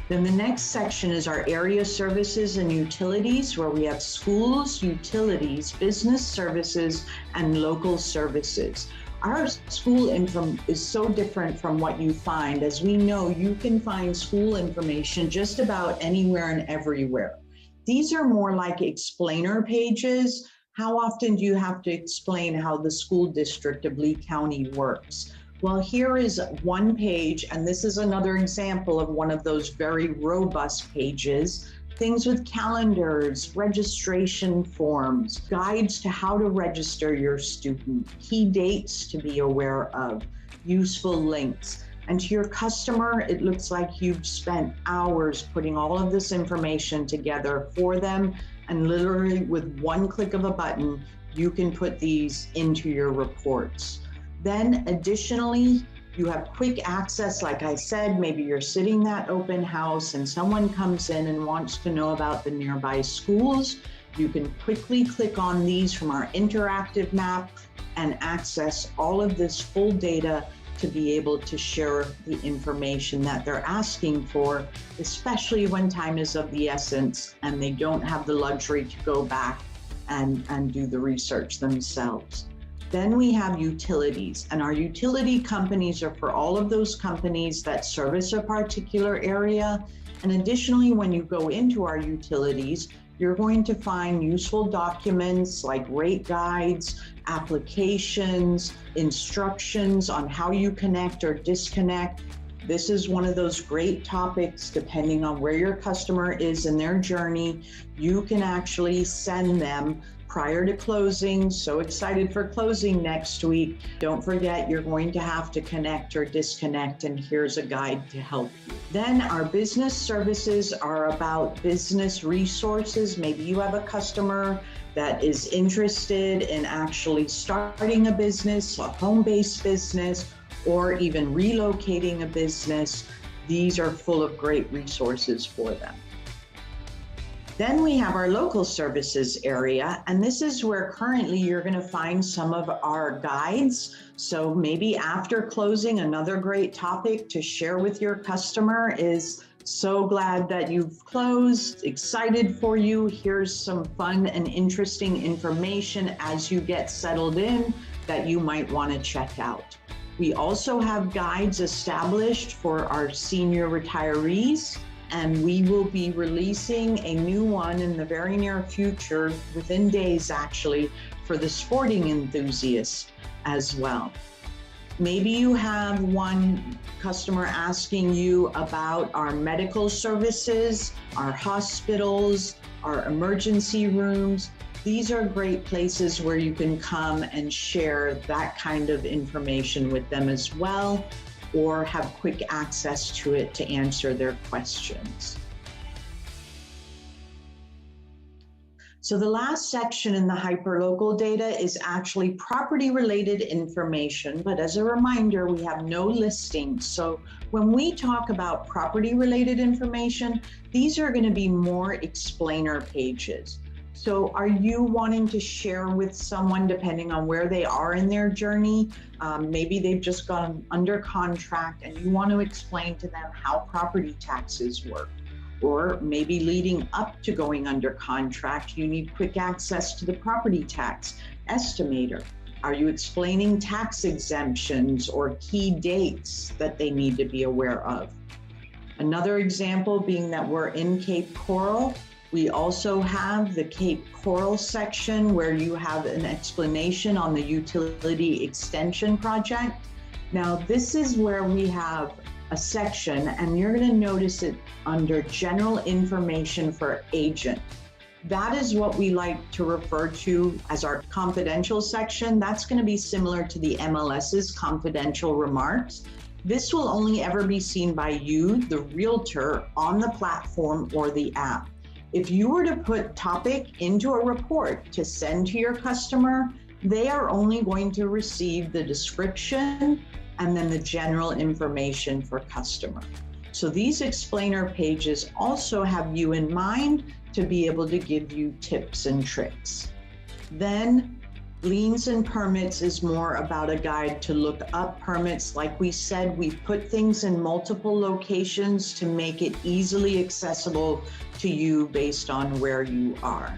Then the next section is our area services and utilities, where we have schools, utilities, business services, and local services. Our school info is so different from what you find. As we know, you can find school information just about anywhere and everywhere. These are more like explainer pages. How often do you have to explain how the school district of Lee County works? Well, here is one page, and this is another example of one of those very robust pages. Things with calendars, registration forms, guides to how to register your student, key dates to be aware of, useful links. And to your customer, it looks like you've spent hours putting all of this information together for them, and literally with one click of a button, you can put these into your reports. Then additionally, you have quick access. Like I said, maybe you're sitting that open house and someone comes in and wants to know about the nearby schools. You can quickly click on these from our interactive map and access all of this full data to be able to share the information that they're asking for, especially when time is of the essence and they don't have the luxury to go back and do the research themselves. Then we have utilities, and our utility companies are for all of those companies that service a particular area. And additionally, when you go into our utilities, you're going to find useful documents like rate guides, applications, instructions on how you connect or disconnect. This is one of those great topics, depending on where your customer is in their journey. You can actually send them prior to closing. So excited for closing next week. Don't forget, you're going to have to connect or disconnect, and here's a guide to help you. Then our business services are about business resources. Maybe you have a customer that is interested in actually starting a business, a home-based business, or even relocating a business. These are full of great resources for them. Then we have our local services area, and this is where currently you're going to find some of our guides. So maybe after closing, another great topic to share with your customer is, so glad that you've closed, excited for you. Here's some fun and interesting information as you get settled in that you might want to check out. We also have guides established for our senior retirees, and we will be releasing a new one in the very near future, within days actually, for the sporting enthusiasts as well. Maybe you have one customer asking you about our medical services, our hospitals, our emergency rooms. These are great places where you can come and share that kind of information with them as well, or have quick access to it to answer their questions. So the last section in the hyperlocal data is actually property-related information, but as a reminder, we have no listings. So when we talk about property-related information, these are going to be more explainer pages. So are you wanting to share with someone, depending on where they are in their journey? Maybe they've just gone under contract and you want to explain to them how property taxes work. Or maybe leading up to going under contract, you need quick access to the property tax estimator. Are you explaining tax exemptions or key dates that they need to be aware of? Another example being that we're in Cape Coral. We also have the Cape Coral section where you have an explanation on the utility extension project. Now, this is where we have a section, and you're going to notice it under general information for agent. That is what we like to refer to as our confidential section. That's going to be similar to the MLS's confidential remarks. This will only ever be seen by you, the realtor, on the platform or the app. If you were to put topic into a report to send to your customer, they are only going to receive the description and then the general information for customer. So these explainer pages also have you in mind to be able to give you tips and tricks. Then liens and permits is more about a guide to look up permits. Like we said, we've put things in multiple locations to make it easily accessible to you based on where you are.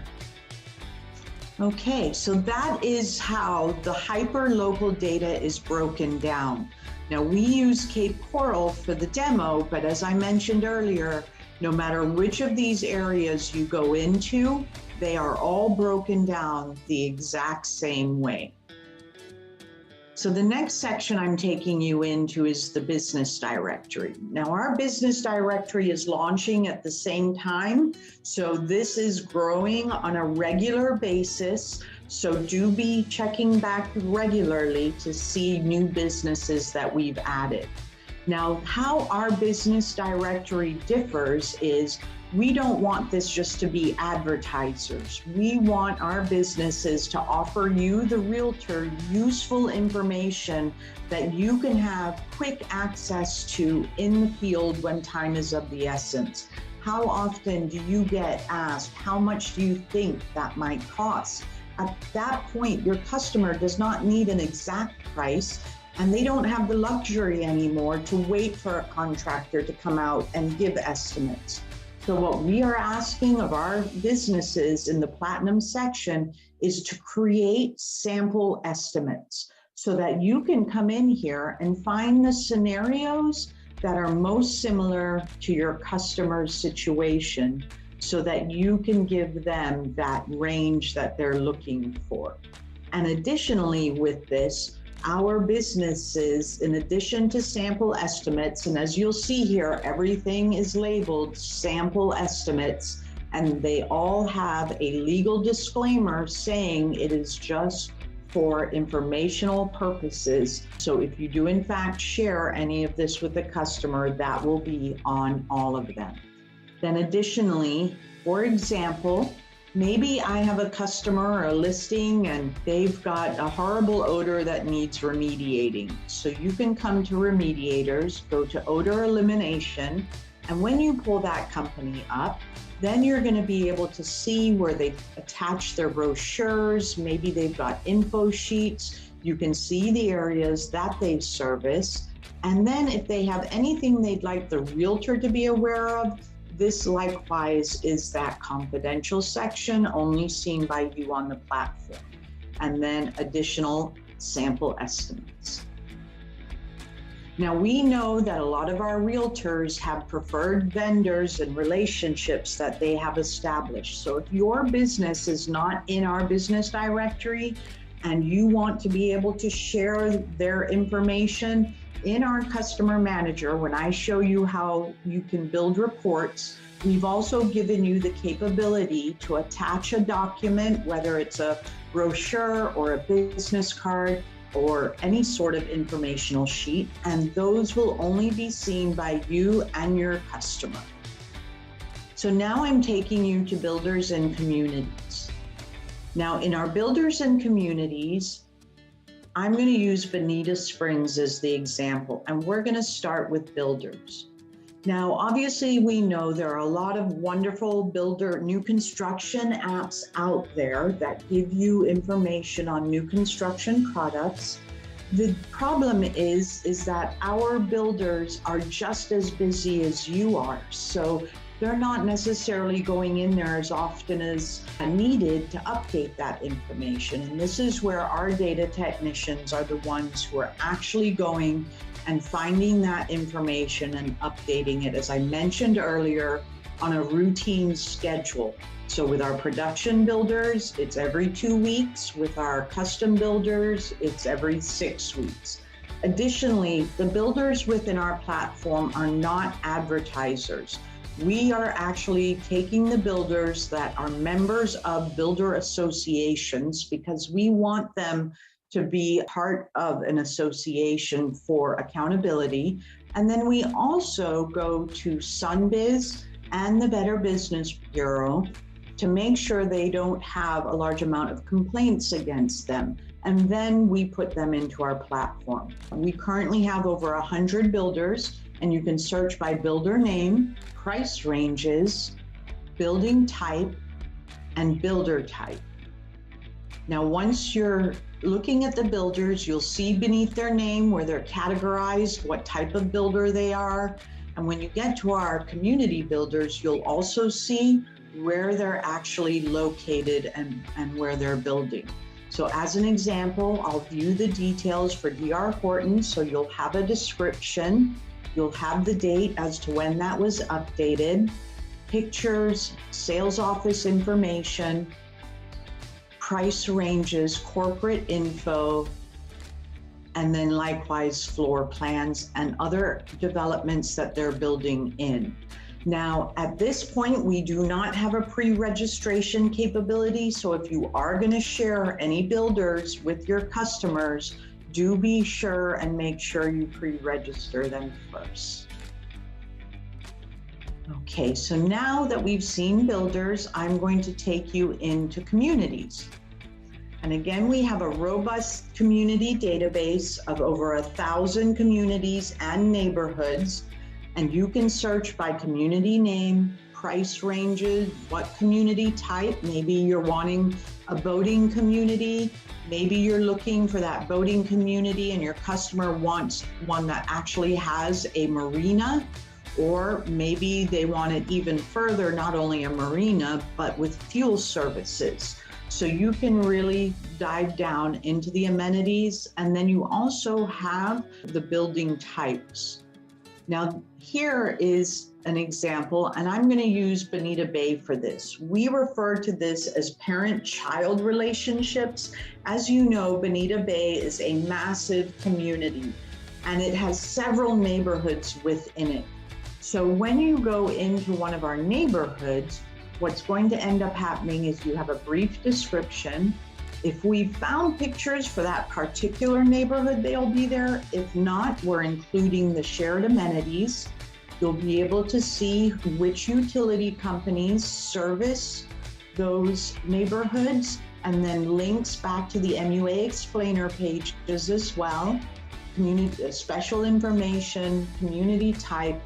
Okay, so that is how the hyperlocal data is broken down. Now, we use Cape Coral for the demo, but as I mentioned earlier, no matter which of these areas you go into, they are all broken down the exact same way. So the next section I'm taking you into is the business directory. Now, our business directory is launching at the same time, so this is growing on a regular basis. So do be checking back regularly to see new businesses that we've added. Now, how our business directory differs is we don't want this just to be advertisers. We want our businesses to offer you, the realtor, useful information that you can have quick access to in the field when time is of the essence. How often do you get asked, how much do you think that might cost? At that point, your customer does not need an exact price, and they don't have the luxury anymore to wait for a contractor to come out and give estimates. So what we are asking of our businesses in the Platinum section is to create sample estimates so that you can come in here and find the scenarios that are most similar to your customer's situation so that you can give them that range that they're looking for. And additionally with this, our businesses, in addition to sample estimates, and as you'll see here, everything is labeled sample estimates. And they all have a legal disclaimer saying it is just for informational purposes. So if you do in fact share any of this with the customer, that will be on all of them. Then additionally, for example, maybe I have a customer or a listing and they've got a horrible odor that needs remediating. So you can come to Remediators, go to odor elimination, and when you pull that company up, then you're going to be able to see where they've attached their brochures. Maybe they've got info sheets. You can see the areas that they've serviced. And then if they have anything they'd like the realtor to be aware of, this likewise is that confidential section only seen by you on the platform. And then additional sample estimates. Now, we know that a lot of our realtors have preferred vendors and relationships that they have established. So if your business is not in our business directory and you want to be able to share their information in our customer manager, when I show you how you can build reports, we've also given you the capability to attach a document, whether it's a brochure or a business card, or any sort of informational sheet, and those will only be seen by you and your customer. So now I'm taking you to builders and communities. Now in our builders and communities, I'm going to use Bonita Springs as the example, and we're going to start with builders. Now, obviously, we know there are a lot of wonderful builder new construction apps out there that give you information on new construction products. The problem is that our builders are just as busy as you are. So they're not necessarily going in there as often as needed to update that information. And this is where our data technicians are the ones who are actually going and finding that information and updating it, as I mentioned earlier, on a routine schedule. So with our production builders, it's every 2 weeks. With our custom builders, it's every 6 weeks. Additionally, the builders within our platform are not advertisers. We are actually taking the builders that are members of builder associations because we want them to be part of an association for accountability. And then we also go to Sunbiz and the Better Business Bureau to make sure they don't have a large amount of complaints against them. And then we put them into our platform. We currently have over 100 builders, and you can search by builder name, price ranges, building type, and builder type. Now, once you're looking at the builders, you'll see beneath their name where they're categorized, what type of builder they are. And when you get to our community builders, you'll also see where they're actually located and where they're building. So as an example, I'll view the details for D.R. Horton. So you'll have a description, you'll have the date as to when that was updated, pictures, sales office information, price ranges, corporate info, and then likewise floor plans and other developments that they're building in. Now, at this point, we do not have a pre-registration capability. So if you are going to share any builders with your customers, do be sure and make sure you pre-register them first. Okay, so now that we've seen builders, I'm going to take you into communities. And again, we have a robust community database of over 1,000 communities and neighborhoods. And you can search by community name, price ranges, what community type. Maybe you're wanting a boating community. Maybe you're looking for that boating community and your customer wants one that actually has a marina. Or maybe they want it even further, not only a marina, but with fuel services. So you can really dive down into the amenities. And then you also have the building types. Now, here is an example, and I'm going to use Bonita Bay for this. We refer to this as parent-child relationships. As you know, Bonita Bay is a massive community, and it has several neighborhoods within it. So when you go into one of our neighborhoods, what's going to end up happening is you have a brief description. If we found pictures for that particular neighborhood, they'll be there. If not, we're including the shared amenities. You'll be able to see which utility companies service those neighborhoods, and then links back to the MUA explainer pages as well, community special information, community type.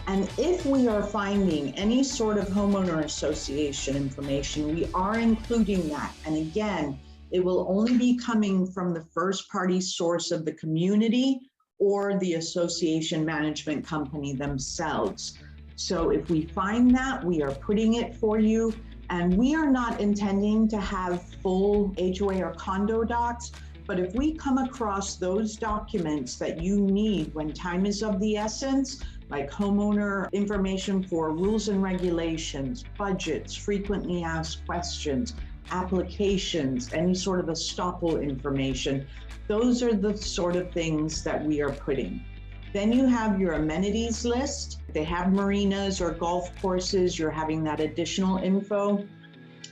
And if we are finding any sort of homeowner association information, we are including that. And again, it will only be coming from the first party source of the community or the association management company themselves. So if we find that, we are putting it for you. And we are not intending to have full HOA or condo docs, but if we come across those documents that you need when time is of the essence, like homeowner information for rules and regulations, budgets, frequently asked questions, applications, any sort of estoppel information, those are the sort of things that we are putting. Then you have your amenities list. If they have marinas or golf courses, you're having that additional info.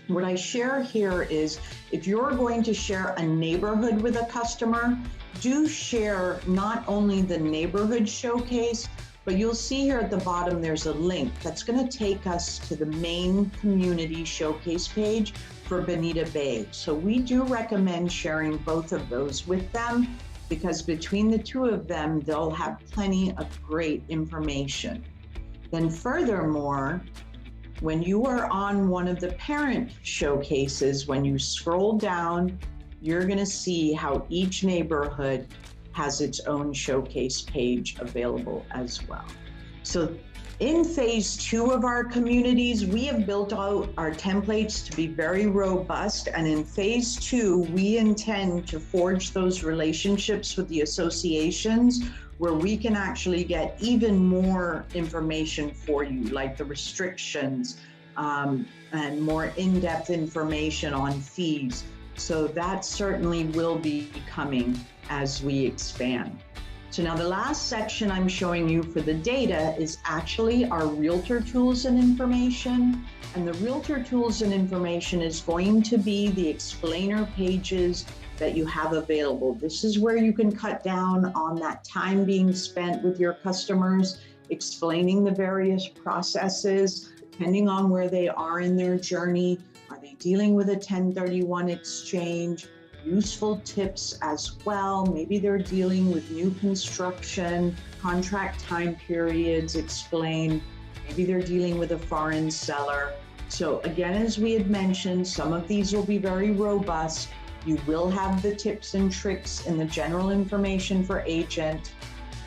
What I share here is if you're going to share a neighborhood with a customer, do share not only the neighborhood showcase, but you'll see here at the bottom, there's a link that's going to take us to the main community showcase page for Bonita Bay. So we do recommend sharing both of those with them, because between the two of them, they'll have plenty of great information. Then furthermore, when you are on one of the parent showcases, when you scroll down, you're gonna see how each neighborhood has its own showcase page available as well. So in phase 2 of our communities, we have built out our templates to be very robust. And in phase 2, we intend to forge those relationships with the associations where we can actually get even more information for you, like the restrictions and more in-depth information on fees. So that certainly will be coming as we expand. So now the last section I'm showing you for the data is actually our Realtor tools and information. And the Realtor tools and information is going to be the explainer pages that you have available. This is where you can cut down on that time being spent with your customers, explaining the various processes, depending on where they are in their journey. Are they dealing with a 1031 exchange? Useful tips as well. Maybe they're dealing with new construction, contract time periods explained. Maybe they're dealing with a foreign seller. So again, as we had mentioned, some of these will be very robust. You will have the tips and tricks in the general information for agent,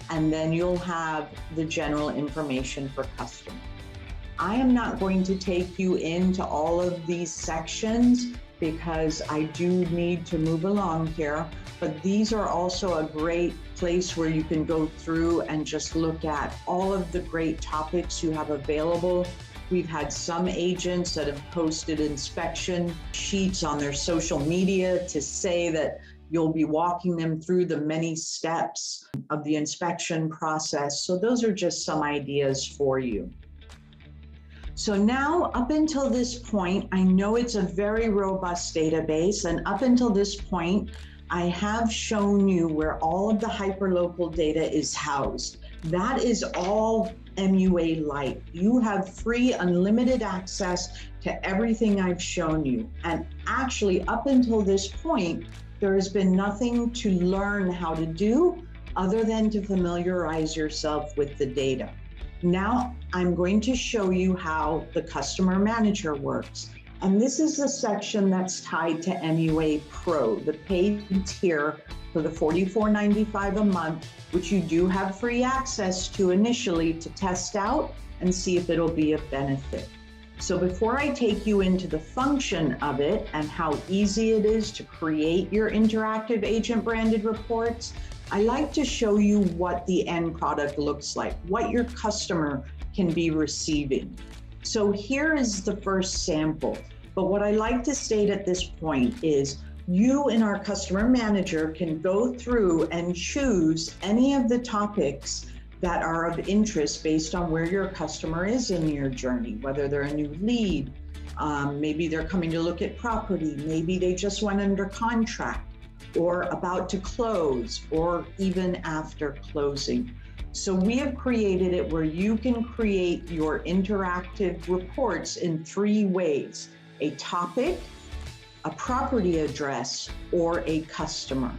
and then you'll have the general information for customer. I am not going to take you into all of these sections because I do need to move along here, but these are also a great place where you can go through and just look at all of the great topics you have available. We've had some agents that have posted inspection sheets on their social media to say that you'll be walking them through the many steps of the inspection process. So those are just some ideas for you. So now, up until this point, I know it's a very robust database, and up until this point, I have shown you where all of the hyperlocal data is housed. That is all MUA Lite. You have free, unlimited access to everything I've shown you. And actually, up until this point, there has been nothing to learn how to do other than to familiarize yourself with the data. Now I'm going to show you how the customer manager works. And this is the section that's tied to MUA Pro, the paid tier for the $44.95 a month, which you do have free access to initially to test out and see if it'll be of benefit. So before I take you into the function of it and how easy it is to create your interactive agent branded reports, I like to show you what the end product looks like, what your customer can be receiving. So here is the first sample. But what I like to state at this point is you and our customer manager can go through and choose any of the topics that are of interest based on where your customer is in your journey, whether they're a new lead, Maybe they're coming to look at property. Maybe they just went under contract or about to close or even after closing. So we have created it where you can create your interactive reports in 3 ways: a topic, a property address, or a customer.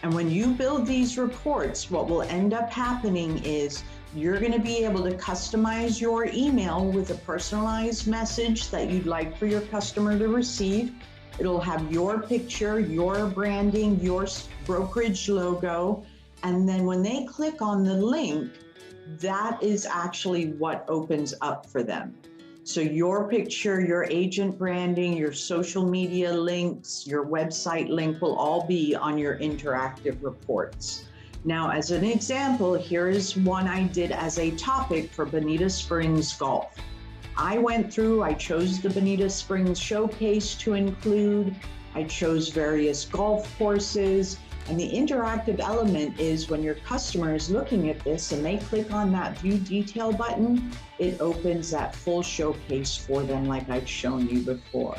And when you build these reports, what will end up happening is you're going to be able to customize your email with a personalized message that you'd like for your customer to receive. It'll have your picture, your branding, your brokerage logo. And then when they click on the link, that is actually what opens up for them. So your picture, your agent branding, your social media links, your website link will all be on your interactive reports. Now, as an example, here is one I did as a topic for Bonita Springs Golf. I went through, I chose the Bonita Springs Showcase to include, I chose various golf courses, and the interactive element is when your customer is looking at this and they click on that View Detail button, it opens that full showcase for them like I've shown you before.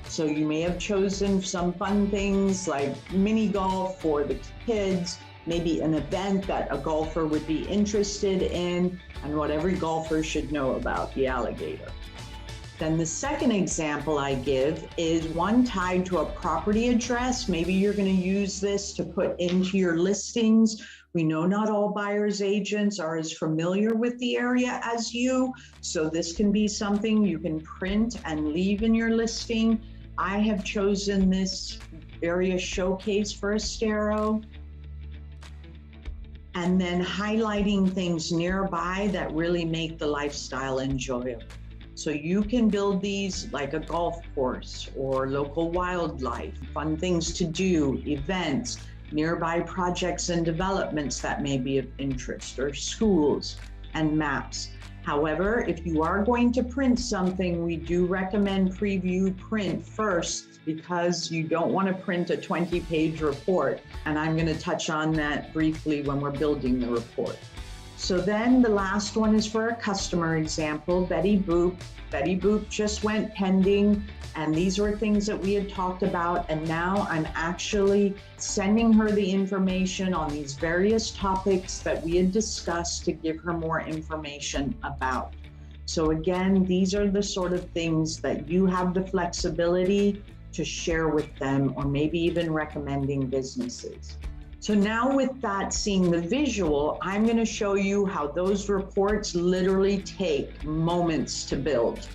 So you may have chosen some fun things like mini golf for the kids, maybe an event that a golfer would be interested in, and what every golfer should know about, the alligator. Then the second example I give is one tied to a property address. Maybe you're going to use this to put into your listings. We know not all buyer's agents are as familiar with the area as you, so this can be something you can print and leave in your listing. I have chosen this area showcase for Estero. And then highlighting things nearby that really make the lifestyle enjoyable. So you can build these like a golf course or local wildlife, fun things to do, events, nearby projects and developments that may be of interest, or schools and maps. However, if you are going to print something, we do recommend preview print first, because you don't want to print a 20-page report. And I'm going to touch on that briefly when we're building the report. So then the last one is for a customer example, Betty Boop. Betty Boop just went pending, and these were things that we had talked about, and now I'm actually sending her the information on these various topics that we had discussed to give her more information about. So again, these are the sort of things that you have the flexibility to share with them, or maybe even recommending businesses. So now with that, seeing the visual, I'm going to show you how those reports literally take moments to build.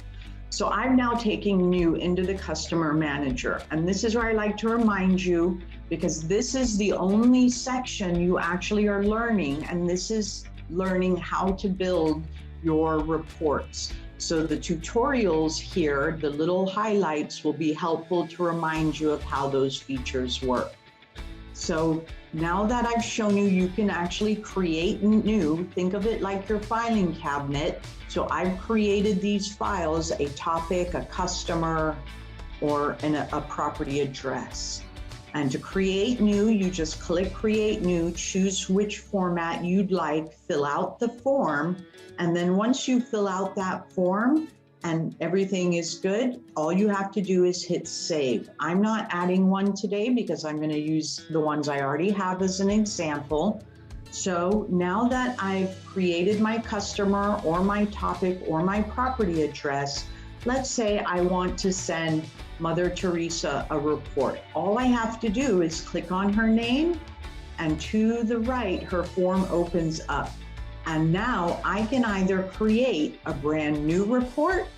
So I'm now taking you into the customer manager. And this is where I like to remind you, because this is the only section you actually are learning, and this is learning how to build your reports. So the tutorials here, the little highlights, will be helpful to remind you of how those features work. So now that I've shown you, you can actually create new, think of it like your filing cabinet. So I've created these files, a topic, a customer, or a property address. And to create new, you just click Create New, choose which format you'd like, fill out the form, and then once you fill out that form and everything is good, all you have to do is hit Save. I'm not adding one today because I'm going to use the ones I already have as an example. So now that I've created my customer or my topic or my property address, let's say I want to send Mother Teresa a report. All I have to do is click on her name, and to the right, her form opens up. And now I can either create a brand new report,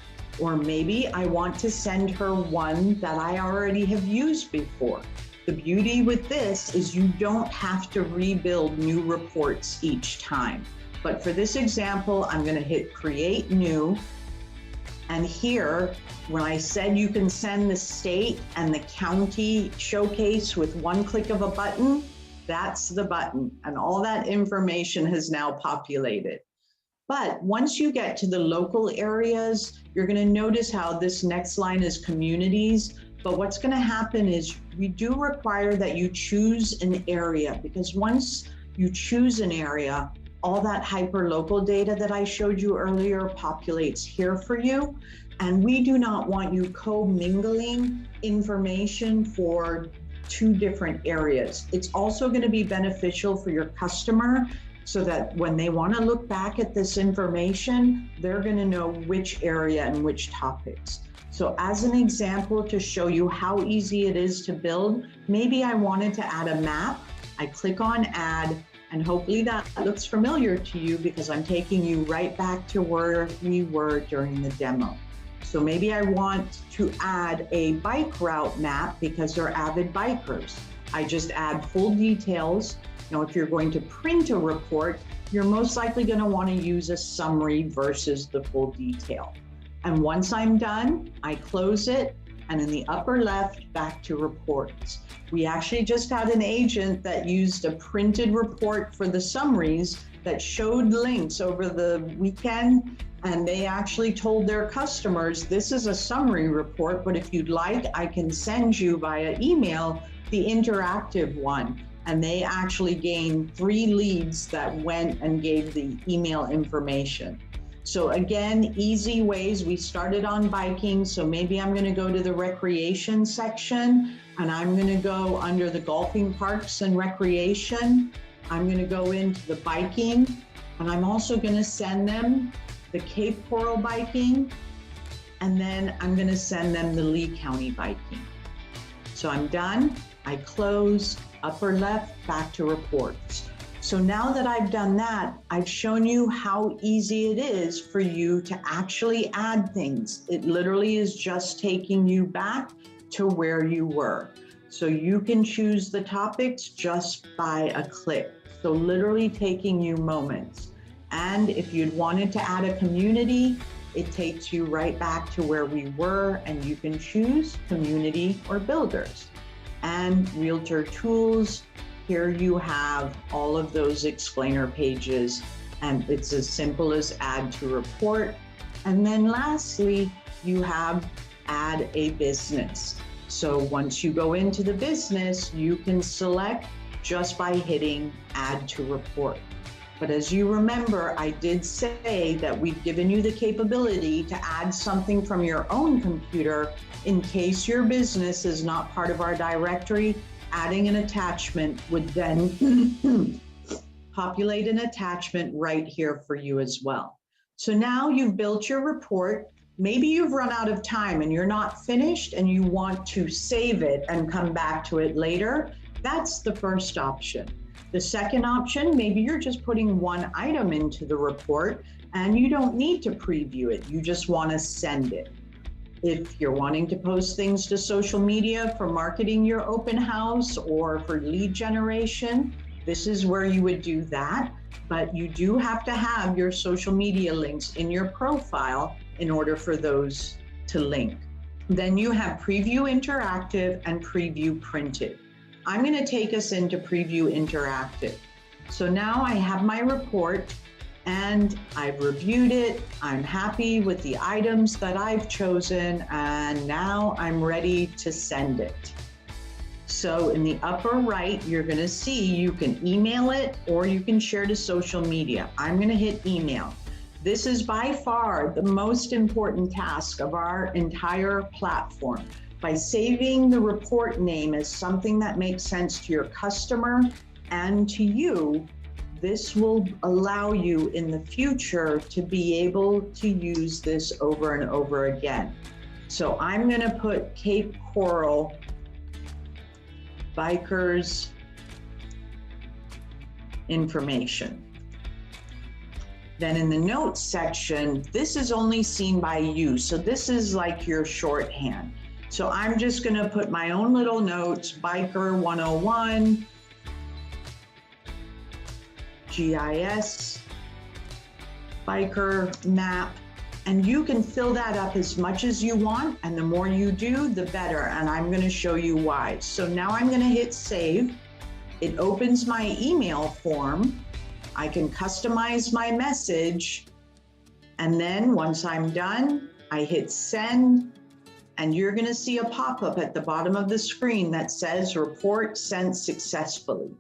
or maybe I want to send her one that I already have used before. The beauty with this is you don't have to rebuild new reports each time. But for this example, I'm going to hit Create New. And here, when I said you can send the state and the county showcase with one click of a button, that's the button, and all that information has now populated. But once you get to the local areas, you're going to notice how this next line is communities. But what's going to happen is we do require that you choose an area, because once you choose an area, all that hyperlocal data that I showed you earlier populates here for you. And we do not want you co-mingling information for two different areas. It's also going to be beneficial for your customer so that when they want to look back at this information, they're going to know which area and which topics. So as an example, to show you how easy it is to build, maybe I wanted to add a map. I click on add, and hopefully that looks familiar to you because I'm taking you right back to where we were during the demo. So maybe I want to add a bike route map because they're avid bikers. I just add full details. Now, if you're going to print a report, you're most likely going to want to use a summary versus the full detail. And once I'm done, I close it, and in the upper left, back to reports. We actually just had an agent that used a printed report for the summaries that showed links over the weekend, and they actually told their customers, this is a summary report, but if you'd like, I can send you via email the interactive one. And they actually gained 3 leads that went and gave the email information. So again, easy ways. We started on biking, so maybe I'm going to go to the recreation section, and I'm going to go under the golfing parks and recreation. I'm going to go into the biking, and I'm also going to send them the Cape Coral biking, and then I'm going to send them the Lee County biking. So I'm done. I close, upper left, back to reports. So now that I've done that, I've shown you how easy it is for you to actually add things. It literally is just taking you back to where you were. So you can choose the topics just by a click. So literally taking you moments. And if you'd wanted to add a community, it takes you right back to where we were, and you can choose community or builders. And realtor tools, here you have all of those explainer pages, and it's as simple as add to report. And then lastly, you have add a business. So once you go into the business, you can select just by hitting add to report. But as you remember, I did say that we've given you the capability to add something from your own computer in case your business is not part of our directory. Adding an attachment would then populate an attachment right here for you as well. So now you've built your report. Maybe you've run out of time and you're not finished and you want to save it and come back to it later. That's the first option. The second option, maybe you're just putting one item into the report and you don't need to preview it. You just want to send it. If you're wanting to post things to social media for marketing your open house or for lead generation, this is where you would do that. But you do have to have your social media links in your profile in order for those to link. Then you have preview interactive and preview printed. I'm going to take us into preview interactive. So now I have my report and I've reviewed it. I'm happy with the items that I've chosen, and now I'm ready to send it. So in the upper right, you're going to see you can email it or you can share to social media. I'm going to hit email. This is by far the most important task of our entire platform. By saving the report name as something that makes sense to your customer and to you, this will allow you in the future to be able to use this over and over again. So I'm going to put Cape Coral Bikers information. Then in the notes section, this is only seen by you. So this is like your shorthand. So I'm just going to put my own little notes, Biker 101, GIS, Biker map, and you can fill that up as much as you want. And the more you do, the better. And I'm going to show you why. So now I'm going to hit save. It opens my email form. I can customize my message. And then once I'm done, I hit send. And you're going to see a pop-up at the bottom of the screen that says report sent successfully.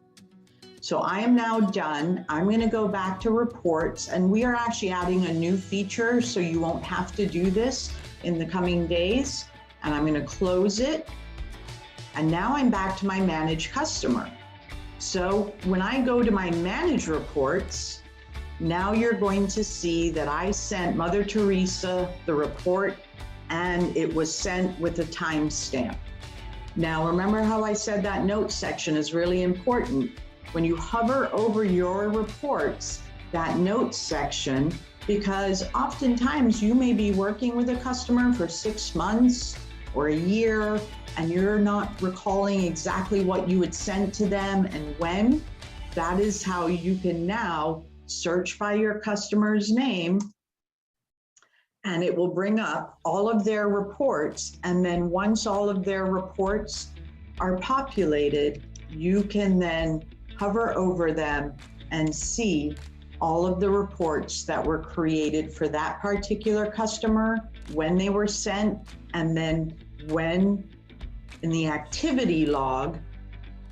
So I am now done. I'm going to go back to reports, and we are actually adding a new feature so you won't have to do this in the coming days. And I'm going to close it. And now I'm back to my manage customer. So when I go to my manage reports, now you're going to see that I sent Mother Teresa the report, and it was sent with a timestamp. Now remember how I said that note section is really important. When you hover over your reports, that notes section, because oftentimes you may be working with a customer for 6 months or a year, and you're not recalling exactly what you had sent to them and when. That is how you can now search by your customer's name, and it will bring up all of their reports. And then once all of their reports are populated, you can then hover over them and see all of the reports that were created for that particular customer, when they were sent, and then when in the activity log,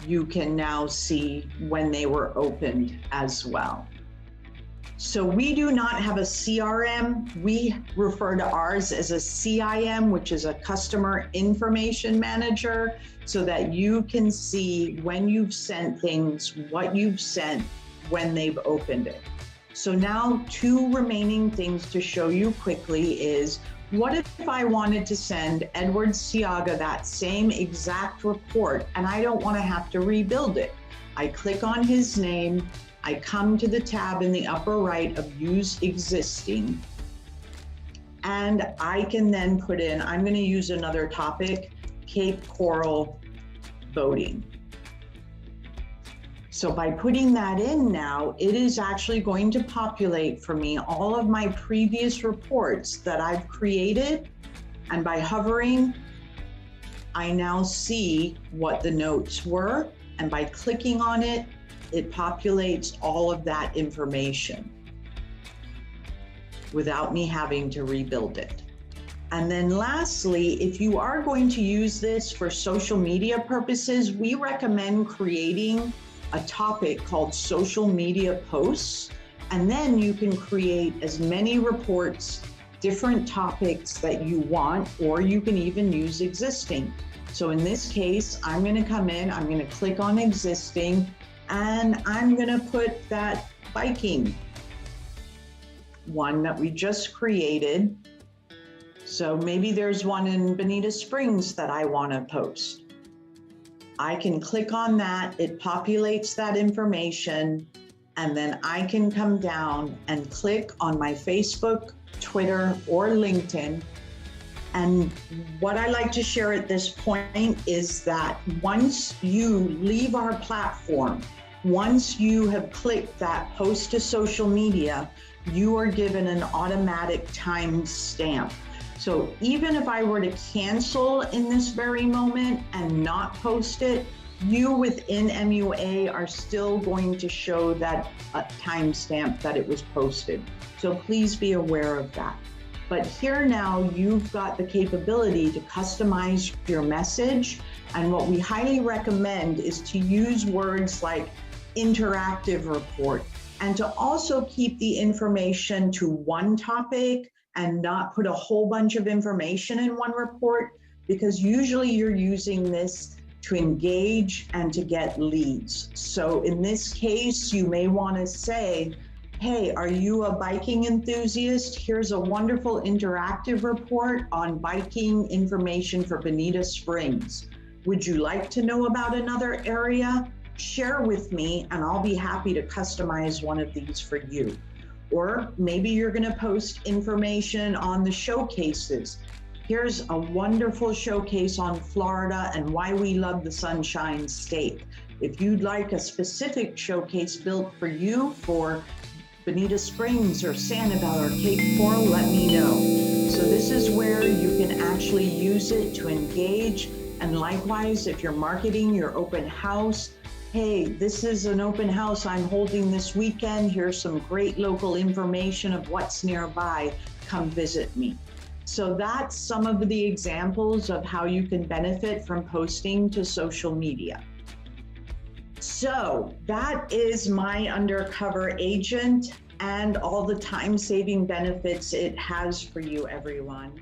you can now see when they were opened as well. So we do not have a CRM. We refer to ours as a CIM, which is a customer information manager, so that you can see when you've sent things, what you've sent, when they've opened it. So now 2 remaining things to show you quickly is, what if I wanted to send Edward Siaga that same exact report and I don't want to have to rebuild it? I click on his name, I come to the tab in the upper right of Use Existing, and I can then put in, I'm going to use another topic, Cape Coral boating. So by putting that in now, it is actually going to populate for me all of my previous reports that I've created. And by hovering, I now see what the notes were. And by clicking on it, it populates all of that information without me having to rebuild it. And then lastly, if you are going to use this for social media purposes, we recommend creating a topic called social media posts, and then you can create as many reports, different topics that you want, or you can even use existing. So in this case, I'm going to come in, I'm going to click on existing, and I'm going to put that biking one that we just created. So maybe there's one in Bonita Springs that I want to post. I can click on that, it populates that information, and then I can come down and click on my Facebook, Twitter, or LinkedIn. And what I like to share at this point is that once you leave our platform, once you have clicked that post to social media, you are given an automatic timestamp. So even if I were to cancel in this very moment and not post it, you within MUA are still going to show that timestamp that it was posted. So please be aware of that. But here now you've got the capability to customize your message. And what we highly recommend is to use words like interactive report, and to also keep the information to one topic and not put a whole bunch of information in one report, because usually you're using this to engage and to get leads. So in this case, you may want to say, hey, are you a biking enthusiast? Here's a wonderful interactive report on biking information for Bonita Springs. Would you like to know about another area? Share with me and I'll be happy to customize one of these for you. Or maybe you're going to post information on the showcases. Here's a wonderful showcase on Florida and why we love the Sunshine State. If you'd like a specific showcase built for you for Bonita Springs or Sanibel or Cape Coral, let me know. So this is where you can actually use it to engage. And likewise, if you're marketing your open house, hey, this is an open house I'm holding this weekend. Here's some great local information of what's nearby. Come visit me. So that's some of the examples of how you can benefit from posting to social media. So that is My Undercover Agent and all the time-saving benefits it has for you, everyone.